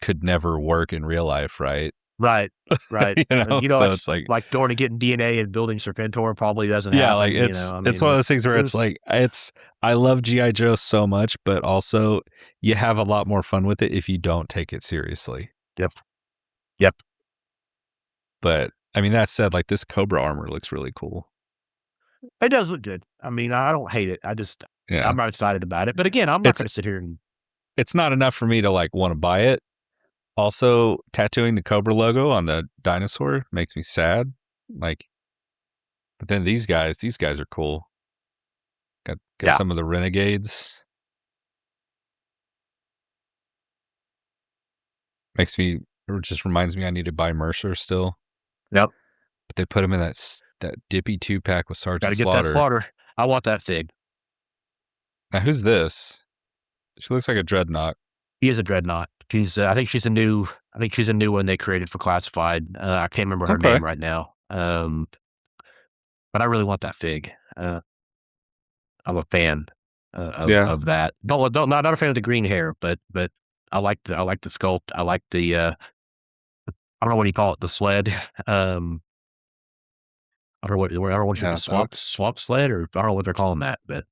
could never work in real life, right? Right, right. You know, so it's Like going to getting DNA and building Serpentor probably doesn't yeah, like happen, you know, I it's mean, one of those things where it's there's like it's I love GI Joe so much, but also you have a lot more fun with it if you don't take it seriously. Yep, yep. But I mean, that said, like this Cobra armor looks really cool. It does look good. I mean, I don't hate it. Yeah, I'm not excited about it, but again, I'm not it's gonna sit here and it's not enough for me to like want to buy it. Also, tattooing the Cobra logo on the dinosaur makes me sad. Like, but then these guys are cool. Got yeah, some of the renegades. Makes me or just reminds me I need to buy Mercer still. yep. But they put him in that Dippy 2-pack with Sergeant Gotta get that Slaughter. slaughter. I want that fig. Now who's this? She looks like a dreadnought. He is a dreadnought. I think she's a new one they created for classified. I can't remember her Okay. name right now. But I really want that fig. I'm a fan Yeah. of that. Not a fan of the green hair, but I like the sculpt. I like the I don't know what you call it, the sled. I don't know what you Yeah. swamp sled, or I don't know what they're calling that, but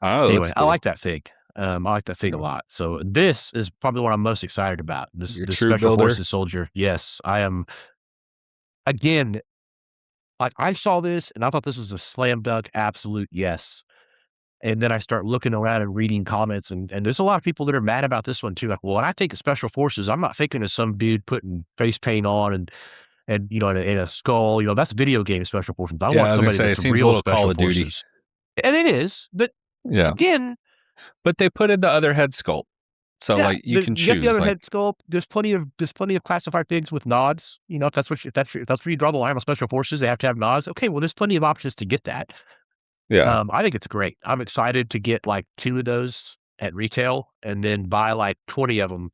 Oh, it looks anyway, I cool. like that fig. I like that fig a Yeah. lot. So this is probably what I'm most excited about. Your This troop special builder. forces soldier. Yes, I am. Again, like I saw this and I thought this was a slam dunk, absolute yes. And then I start looking around and reading comments, and there's a lot of people that are mad about this one too. Like, well, when I think of special forces, I'm not thinking of some dude putting face paint on and you know, in a skull. You know, that's video game special forces. I Yeah, want I was gonna somebody say that's it some seems a real little Call special of Duty. forces, and it is. But Yeah. again, But they put in the other head sculpt. So yeah, like you can you got the choose. other Like, head sculpt. There's plenty of classified pigs with nods. You know, if that's where you draw the line on special forces, they have to have nods. Okay, well, there's plenty of options to get that. yeah. I think it's great. I'm excited to get like 2 of those at retail and then buy like 20 of them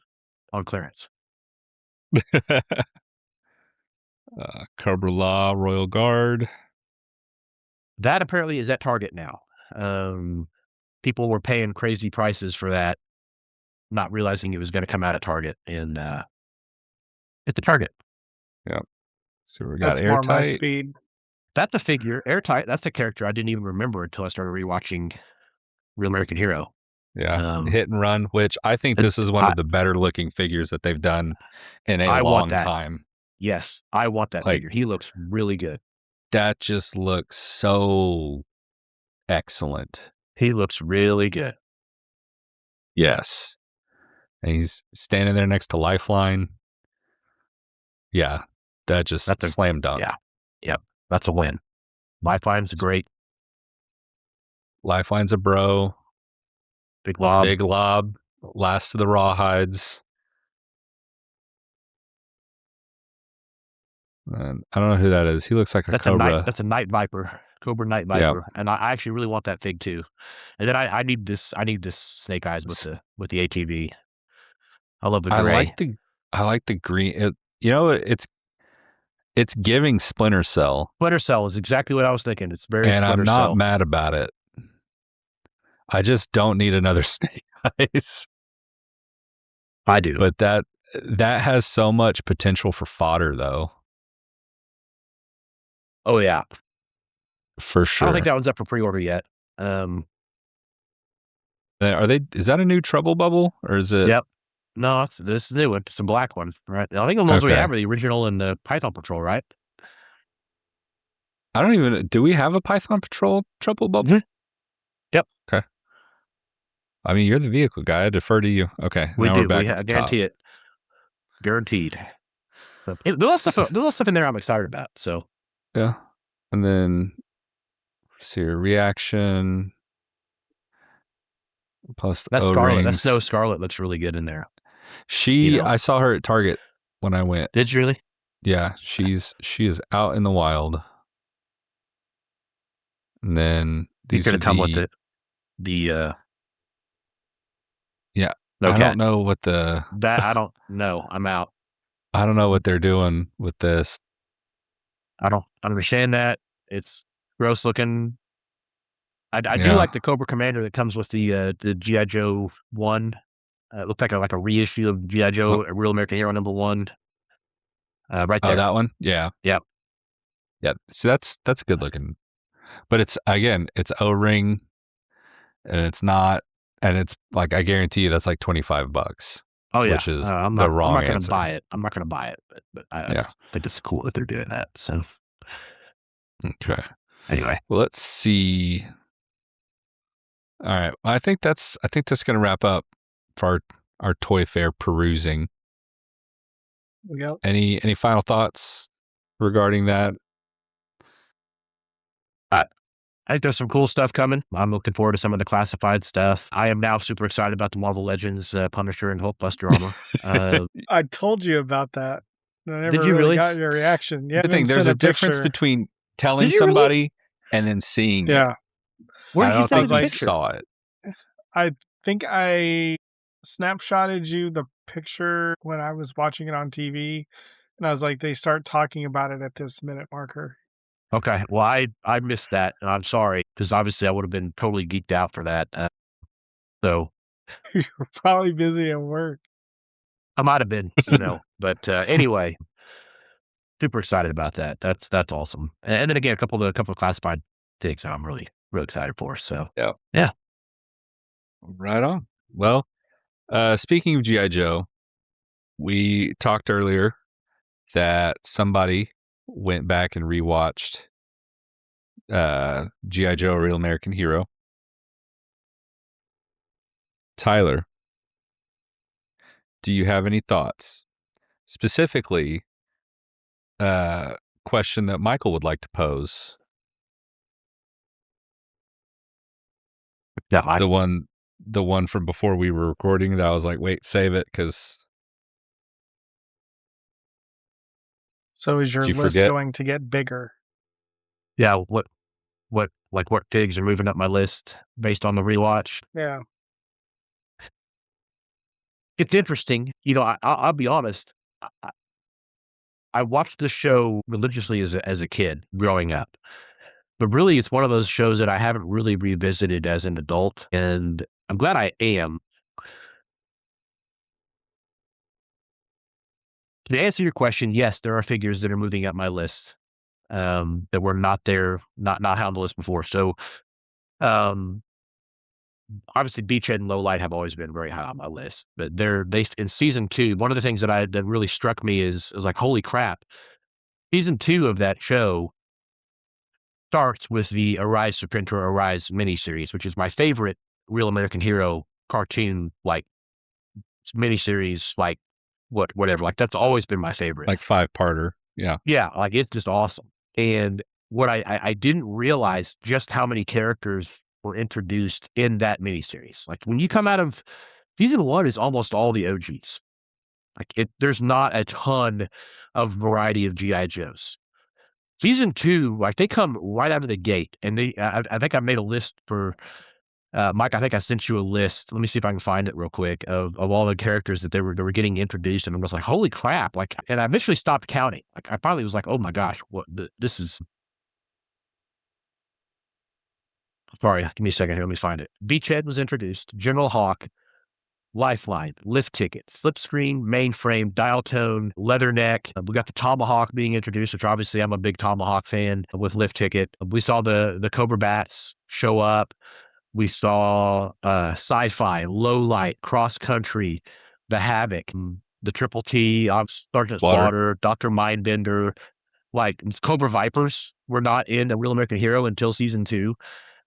on clearance. Cobra Law, Royal Guard. That apparently is at Target now. Um, People were paying crazy prices for that, not realizing it was gonna come out at Target and, at the Target. Yeah. So we got That's more my airtight. speed. That's a figure. Airtight, that's a character I didn't even remember until I started rewatching Real American Hero. Yeah. Um, Hit and run, which I think it this is one I of the better looking figures that they've done in a I want long that. time. Yes, I want that Like figure. He looks really good. that just looks so excellent. He looks really good. Yes. And he's standing there next to Lifeline. Yeah. That just That's a slam dunk. yeah. Yep, that's a win. Lifeline's great. Lifeline's a bro. Big Lob. Big lob. Last of the rawhides. And I don't know who that is. He looks like a cobra. That's a Night Viper, Cobra Night Yeah. Viper, and I actually really want that fig too. And then I need this Snake Eyes S- with the ATV. I love the I like gray. the I like the green. It's giving Splinter Cell, Splinter Cell is exactly what I was thinking. It's very and I'm Splinter not Cell. mad about it. I just don't need another Snake Eyes. I do. But that has so much potential for fodder, though, Oh yeah. for I don't think sure. that one's up for pre-order yet. Um, Are they? Is that a new Trouble Bubble, or is it? yep. No, this is new one. It's a black one, right? I think the ones we Okay. have are the original and the Python Patrol, right? I don't even. Do we have a Python Patrol Trouble Bubble? Mhm. Yep, Okay. I mean, you're the vehicle guy. I defer to you. Okay. we Now we're do. back at I the top. guarantee it. Guaranteed. So, there's a lot of stuff in there I'm excited about. So Yeah. And then let's see your reaction plus the that O Scarlet, that Snow rings. Scarlet looks really good in there. You know, I saw her at Target when I went. did you really? Yeah, she is out in the wild. And then He's these going are to come with the the yeah. no I don't cat. know what the That I don't know. I'm out. I don't know what they're doing with this. I don't understand that. It's gross looking. I do Yeah. like the Cobra Commander that comes with the GI Joe one. It looked like a reissue of GI Oh, Joe, a Real American Hero #1. Right oh, there. that one. Yeah. Yep. Yeah. So that's good looking. But it's again, it's O-ring and it's not and it's like I guarantee you that's like $25, Oh yeah. which is I'm the not. I'm wrong not going to answer. buy it. I'm not going to buy it. But I Yeah. just think it's cool that they're doing that. So Okay. anyway, Well, let's see. All right. I think that's going to wrap up for our toy fair perusing. Yep. Any final thoughts regarding that? I think there's some cool stuff coming. I'm looking forward to some of the classified stuff. I am now super excited about the Marvel Legends Punisher and Hulkbuster armor. I told you about that. I Did never you really really? got your reaction. You The thing, haven't there's sent a a difference picture. between telling Did you really? somebody and then seeing it. Yeah. Where I did you don't I send was me think the you like, picture? saw it. I think I snapshotted you the picture when I was watching it on TV, and I was like, they start talking about it at this minute marker. Okay. Well, I missed that, and I'm sorry because obviously I would have been totally geeked out for that. So You're probably busy at work. I might have been, But anyway, super excited about that. That's awesome. And then again, a couple of classified things I'm really excited for. So Yeah. yeah. Right on. Well, speaking of GI Joe, we talked earlier that somebody went back and rewatched GI Joe: A Real American Hero. Tyler, do you have any thoughts? Specifically, question that Michael would like to pose. Yeah. I, The one from before we were recording that I was like, wait, save it because So is did your you list forget? going to get bigger? yeah. What figs are moving up my list based on the rewatch? Yeah. It's interesting. I'll be honest. I, I watched the show religiously as a kid growing up, but really it's one of those shows that I haven't really revisited as an adult. And I'm glad I am. To answer your question, yes, there are figures that are moving up my list that were not there, not high on the list before. So um, obviously, Beachhead and Lowlight have always been very high on my list. But they in season 2, one of the things that really struck me is like, holy crap! Season 2 of that show starts with the Arise Serpentor Arise miniseries, which is my favorite Real American Hero cartoon, like miniseries, like whatever. Like that's always been my favorite. Like 5-parter. Yeah. Yeah, like it's just awesome. And what I didn't realize just how many characters were introduced in that miniseries. Like when you come out of season 1 is almost all the OGs. There's not a ton of variety of GI Joes. Season 2, like they come right out of the gate, and I think I made a list for Mike. I think I sent you a list. Let me see if I can find it real quick of all the characters that they were getting introduced, and I was like, holy crap! Like, and I eventually stopped counting. Like, I finally was like, oh my gosh, this is. Sorry, give me a second here. Let me find it. Beachhead was introduced. General Hawk, Lifeline, Lift Ticket, Slipscreen, Mainframe, Dial Tone, Leatherneck. We got the Tomahawk being introduced, which obviously I'm a big Tomahawk fan with Lift Ticket. We saw the Cobra Bats show up. We saw Sci-Fi, Low Light, Cross Country, the Havoc, the Triple T, Sergeant Slaughter. Slaughter, Dr. Mindbender, like Cobra Vipers were not in A Real American Hero until season 2.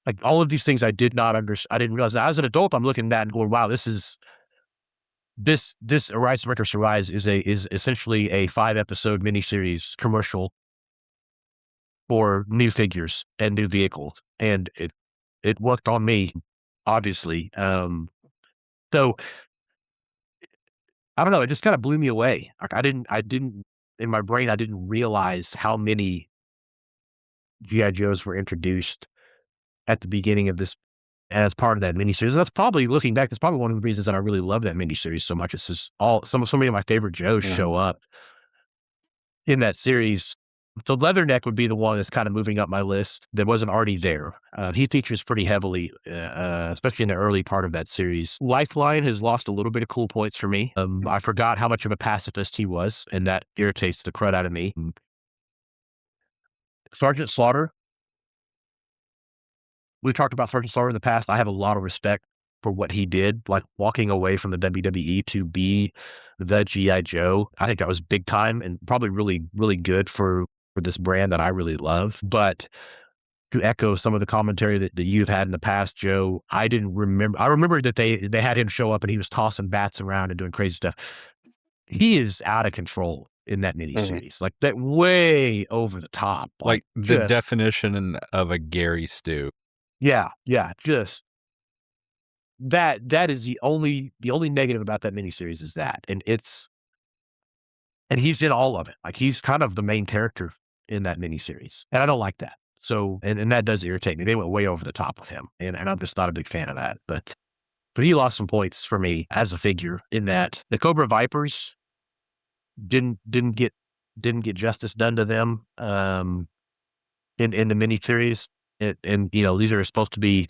Like all of these things I did not understand. I didn't realize that. As an adult, I'm looking at that and going, wow, this Arise Records Arise is essentially a 5-episode miniseries commercial for new figures and new vehicles. And it worked on me, obviously. So I don't know, it just kind of blew me away. Like I didn't in my brain, I didn't realize how many G.I. Joes were introduced at the beginning of this as part of that miniseries. That's probably looking back, that's probably one of the reasons that I really love that miniseries so much. It's just so many of my favorite Joes Mhm. show up in that series. So Leatherneck would be the one that's kind of moving up my list that wasn't already there. He features pretty heavily, especially in the early part of that series. Lifeline has lost a little bit of cool points for me. I forgot how much of a pacifist he was, and that irritates the crud out of me. Sergeant Slaughter, we've talked about Sergeant Slaughter in the past. I have a lot of respect for what he did, like walking away from the WWE to be the G.I. Joe. I think that was big time and probably really, really good for this brand that I really love. But to echo some of the commentary that you've had in the past, Joe, I didn't remember. I remember that they had him show up and he was tossing bats around and doing crazy stuff. He is out of control in that Mhm. miniseries, like that way over the top, like Like the just definition of a Gary stew. yeah, yeah, just that is the only negative about that miniseries is that, and he's in all of it. Like he's kind of the main character in that miniseries, and I don't like that. So, and that does irritate me. They went way over the top with him, and I'm just not a big fan of that. But he lost some points for me as a figure in that the Cobra Vipers didn't didn't get didn't get justice done to them in the miniseries. And these are supposed to be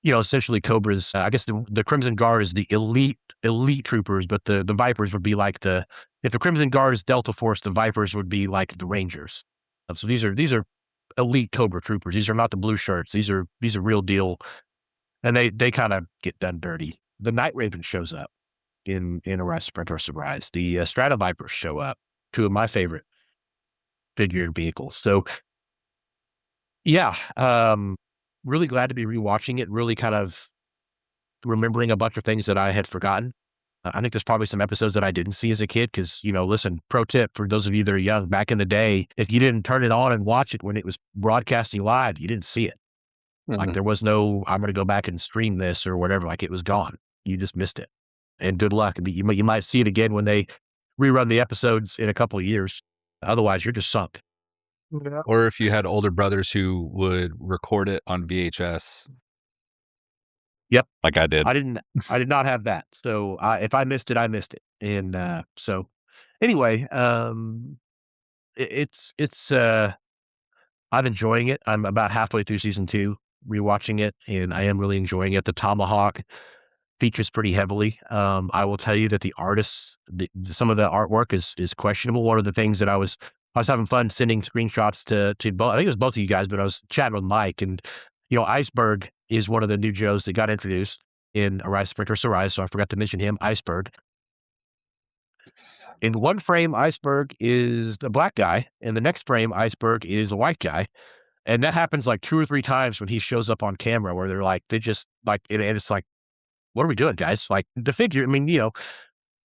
essentially Cobra's. I guess the Crimson Guard is the elite troopers, but the Vipers would be like if the Crimson Guard is Delta Force, the Vipers would be like the Rangers. So these are elite Cobra troopers. These are not the blue shirts. These are real deal, and they kind of get done dirty. The Night Raven shows up in Arrest Sprint or Surprise. The Strata Vipers show up. Two of my favorite figured vehicles. So yeah, really glad to be rewatching it. Really kind of remembering a bunch of things that I had forgotten. I think there's probably some episodes that I didn't see as a kid because, listen, pro tip for those of you that are young, back in the day, if you didn't turn it on and watch it when it was broadcasting live, you didn't see it. Like Mhm. there was no, I'm going to go back and stream this or whatever. Like it was gone. You just missed it. And good luck. You might see it again when they rerun the episodes in a couple of years. Otherwise, you're just sunk. Yeah. Or if you had older brothers who would record it on VHS, Yep. like I did. I didn't, I did not have that. So if I missed it, I missed it. And so anyway, it's I'm enjoying it. I'm about halfway through season 2, rewatching it, and I am really enjoying it. The Tomahawk features pretty heavily. I will tell you that the artists, some of the artwork is questionable. One of the things that I was having fun sending screenshots to both. I think it was both of you guys, but I was chatting with Mike, and Iceberg is one of the new Joes that got introduced in Arise Sprinter Arise. So I forgot to mention him, Iceberg. In one frame, Iceberg is a black guy. In the next frame, Iceberg is a white guy. And that happens like 2 or 3 times when he shows up on camera where they're like, they just like, and it's like, what are we doing, guys? Like the figure, I mean,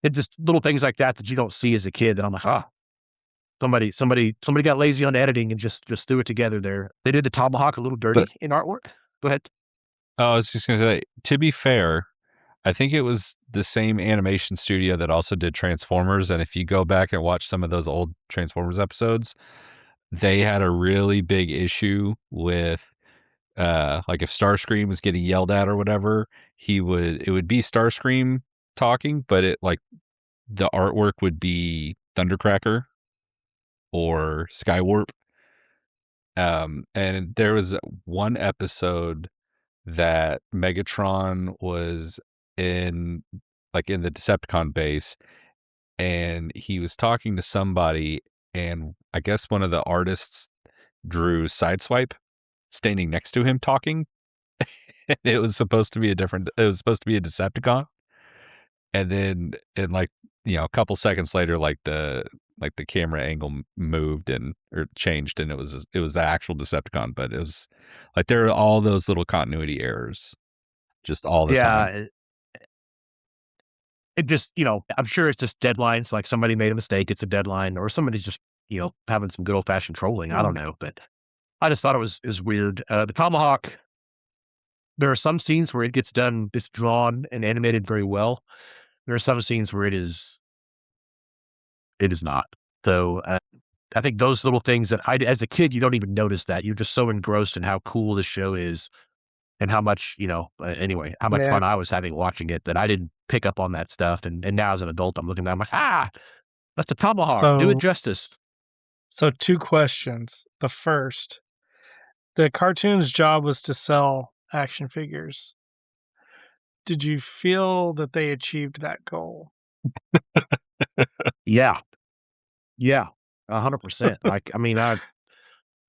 it's just little things like that you don't see as a kid. And I'm like, somebody got lazy on editing and just threw it together there. They did the tomahawk a little But dirty in artwork. Go ahead. I was just gonna say, to be fair, I think it was the same animation studio that also did Transformers, and if you go back and watch some of those old Transformers episodes, they had a really big issue with, like if Starscream was getting yelled at or whatever, it would be Starscream talking, but the artwork would be Thundercracker or Skywarp. And there was one episode that Megatron was in, like in the Decepticon base, and he was talking to somebody, and I guess one of the artists drew Sideswipe standing next to him talking. It was supposed to be a Decepticon, and then in like a couple seconds later, like the camera angle moved and or changed, and it was the actual Decepticon. But it was like there are all those little continuity errors just all the Yeah, time. it just, I'm sure it's just deadlines, like somebody made a mistake, it's a deadline, or somebody's just, having some good old fashioned trolling. I don't Mm. know, but I just thought it was weird. The Tomahawk, there are some scenes where it gets done, it's drawn and animated very well. There are some scenes where it is not. So, I think those little things that as a kid, you don't even notice that. You're just so engrossed in how cool the show is and how much, anyway, how much Yeah. fun I was having watching it that I didn't pick up on that stuff. And now as an adult, I'm looking at it, I'm like, that's a tomahawk. Do it So justice. so 2 questions. The first, the cartoon's job was to sell action figures. Did you feel that they achieved that goal? Yeah. Yeah. 100%. Like, I mean,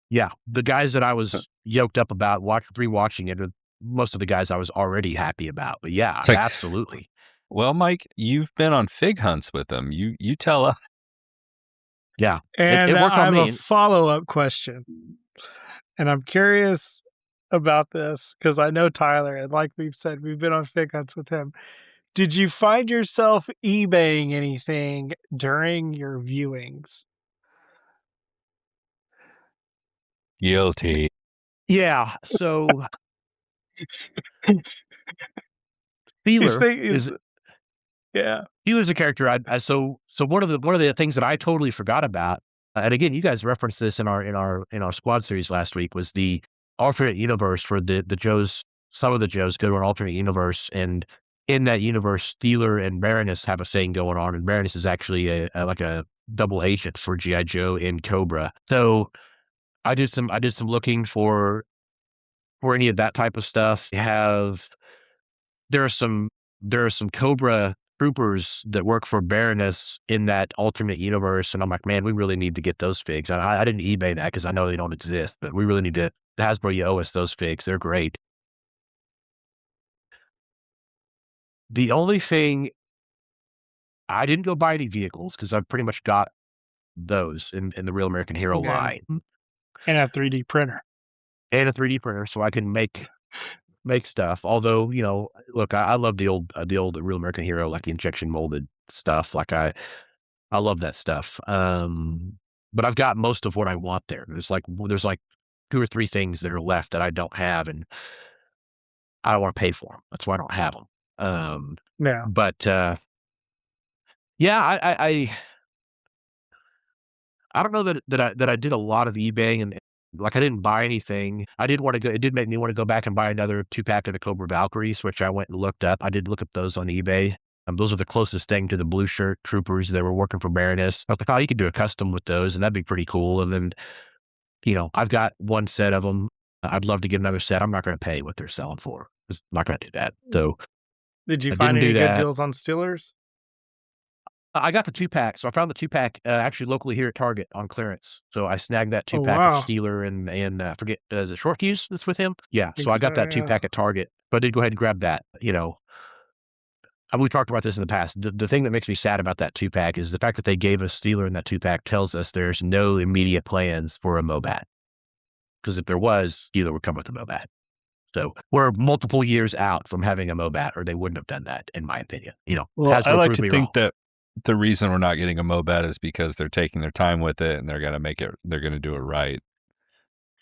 yeah, the guys that I was yoked up about rewatching it are most of the guys I was already happy about. But yeah, It's like, absolutely. well, Mike, you've been on fig hunts with them. You tell us. Yeah. It, And it worked I on have a me. follow-up question, and I'm curious about this because I know Tyler, and like we've said, we've been on fig hunts with him. Did you find yourself eBaying anything during your viewings? Guilty. Yeah. So He's Feeler thinking is it's yeah. he was a character so one of the things that I totally forgot about, and again, you guys referenced this in our squad series last week, was the alternate universe for the Joes. Some of the Joes go to an alternate universe, and in that universe, Steeler and Baroness have a thing going on, and Baroness is actually like a double agent for GI Joe in Cobra. So I did some looking for any of that type of stuff. There are some there are some Cobra troopers that work for Baroness in that alternate universe, and I'm like, man, we really need to get those figs. I didn't eBay that because I know they don't exist, but we really need to. Hasbro, you owe us those figs. They're great. The only thing I didn't go buy any vehicles because I've pretty much got those in the Real American Hero Okay. line And a 3D printer. and a 3D printer, so I can make stuff. Although, look, I love the old Real American Hero, like the injection molded stuff. Like I love that stuff. But I've got most of what I want there. There's like 2 or 3 things that are left that I don't have, and I don't wanna pay for them. That's why I don't have them. Yeah. But, yeah, I don't know that I did a lot of eBay and like, I didn't buy anything. I did wanna go it did make me wanna go back and buy another 2-pack of the Cobra Valkyries, which I went and looked up. I did look up those on eBay. Those are the closest thing to the blue shirt troopers that were working for Baroness. I was like, "Oh, you could do a custom with those, and that'd be pretty cool." And then, I've got 1 set of them. I'd love to get another set. I'm not gonna pay what they're selling for. Just not gonna do that. So, Did you I find didn't do any good that. deals on Steelers? I got the 2-pack. So I found the 2-pack, actually locally here at Target on clearance. So I snagged that Oh, 2-pack of wow. Steeler and I forget, is it Short Fuse that's with him? Yeah. I So think I so, got that yeah. 2-pack at Target, but I did go ahead and grab that. And we talked about this in the past. The thing that makes me sad about that 2-pack is the fact that they gave us Steeler in that 2-pack tells us there's no immediate plans for a Mobat. Because if there was, Steeler would come with a Mobat. So we're multiple years out from having a Mobat, or they wouldn't have done that, in my opinion. Well, I Hasbro like proved to me think wrong. that the reason we're not getting a Mobat is because they're taking their time with it and they're gonna do it right.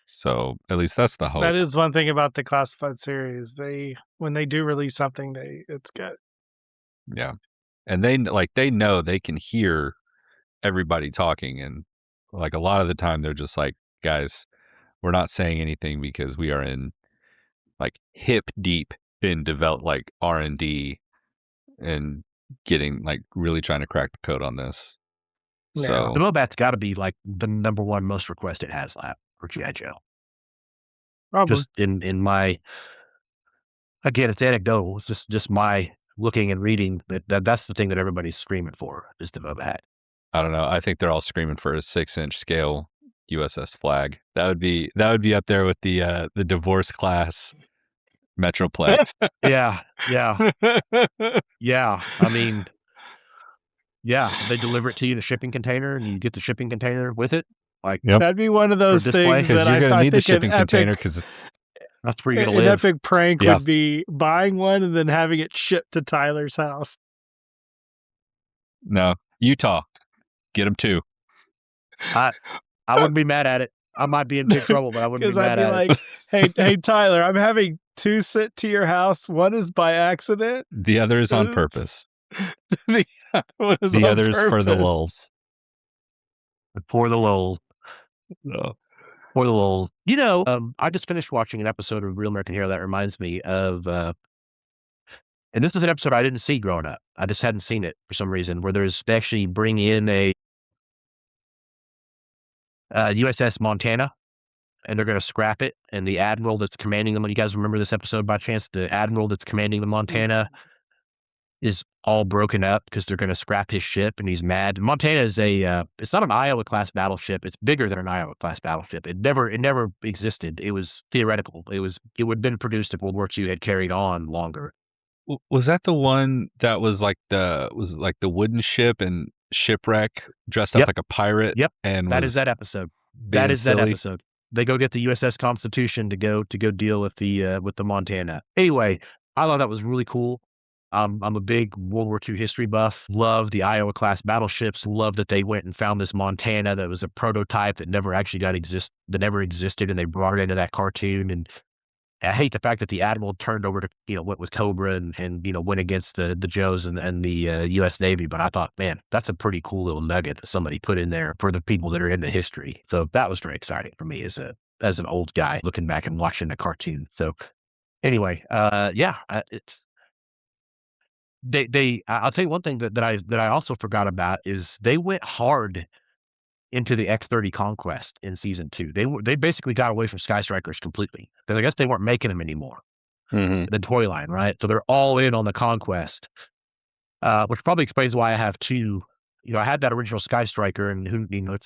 So at least that's the That hope. is one thing about the classified series. When they do release something, it's good. Yeah. And they know they can hear everybody talking, and like a lot of the time they're just like, guys, we're not saying anything because we are in like hip deep in develop like R&D and getting like really trying to crack the code on this. Yeah, The So Mobat's gotta be, like, the number 1 most requested HasLab for GI Joe. probably. Just in my again, it's anecdotal. It's just my looking and reading that's the thing that everybody's screaming for is the Mobat. I don't know. I think they're all screaming for a 6-inch scale USS Flag. That would be up there with the divorce class Metroplex. Yeah, yeah, yeah. I mean, yeah, they deliver it to you in a shipping container, and you get the shipping container with it, like, Yep. That'd be one of for those display. things Because that you're going to I need the think shipping container because, That's where you're gonna an live. epic prank yeah, would be buying one and then having it shipped to Tyler's house. no, Utah, get them too. I I wouldn't be mad at it. I might be in big trouble, but I wouldn't be Because I'd mad be at like, it. hey, Tyler, I'm having two sent to your house. One is by accident. The other is on purpose. The other one is The on other is for the purpose. lulz. For the lulz. No. For the lulz. You know, I just finished watching an episode of Real American Hero that reminds me of, and this is an episode I didn't see growing up. I just hadn't seen it for some reason, where they actually bring in a USS Montana, and they're going to scrap it. And the admiral that's commanding them, you guys remember this episode by chance? The admiral that's commanding the Montana is all broken up because they're going to scrap his ship, and he's mad. Montana is it's not an Iowa class battleship. It's bigger than an Iowa class battleship. It never existed. It was theoretical. It would have been produced if World War II had carried on longer. Was that the one that was like the wooden ship and shipwreck dressed up Yep. like a pirate Yep. and That is was that episode. That being is that silly? episode. They go get the USS Constitution to go deal with the Montana. Anyway, I thought that was really cool. I'm a big World War II history buff. Love the Iowa class battleships. Love that they went and found this Montana that was a prototype that never actually that never existed, and they brought it into that cartoon. And I hate the fact that the admiral turned over to, went with Cobra and went against the Joes and the U.S. Navy. But I thought, man, that's a pretty cool little nugget that somebody put in there for the people that are into history. So that was very exciting for me as an old guy looking back and watching the cartoon. So anyway, yeah, I'll tell you one thing that I also forgot about is they went hard into the X-30 conquest in season 2. They basically got away from Sky Strikers completely because I guess they weren't making them anymore. Mm-hmm. The toy line, right? So they're all in on the conquest, which probably explains why I have two. I had that original Sky Striker, and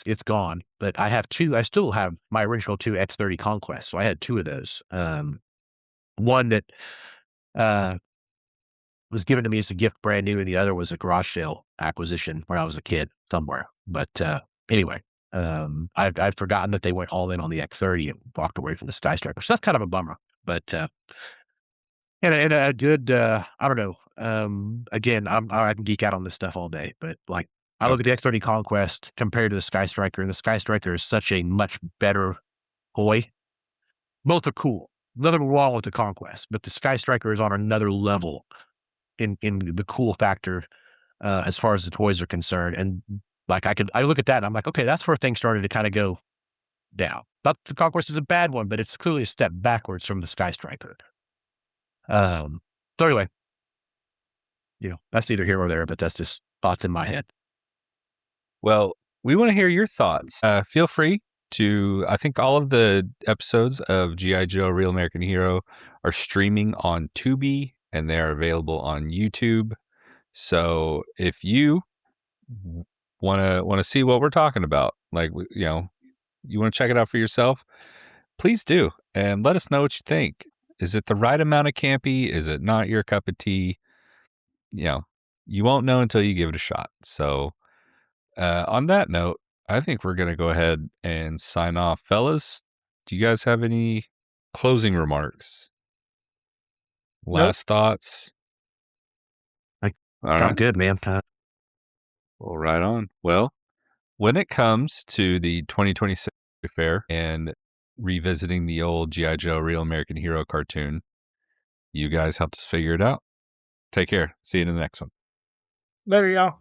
it's gone. But I have two. I still have my original two X-30 conquests, so I had two of those. One that was given to me as a gift, brand new, and the other was a garage sale acquisition when I was a kid somewhere. But anyway, I've forgotten that they went all in on the X-30 and walked away from the Sky Striker. So that's kind of a bummer. But and a good, I don't know. Again, I can geek out on this stuff all day, but like I look at the X-30 Conquest compared to the Sky Striker, and the Sky Striker is such a much better toy. Both are cool. Nothing wrong with the Conquest, but the Sky Striker is on another level in the cool factor as far as the toys are concerned. And like I look at that and I'm like, okay, that's where things started to kind of go down. Not the Conquest is a bad one, but it's clearly a step backwards from the Sky Striker. So anyway, that's neither here or there, but that's just thoughts in my head. Well, we want to hear your thoughts. Feel free to, I think all of the episodes of G.I. Joe Real American Hero are streaming on Tubi, and they're available on YouTube. So if you want to see what we're talking about, like, you want to check it out for yourself, please do. And let us know what you think. Is it the right amount of campy? Is it not your cup of tea? You won't know until you give it a shot. So on that note, I think we're going to go ahead and sign off. Fellas, do you guys have any closing remarks? Last thoughts? All I'm right. good, man. Well, right on. Well, when it comes to the 2026 fair and revisiting the old G.I. Joe Real American Hero cartoon, you guys helped us figure it out. Take care. See you in the next one. There you go.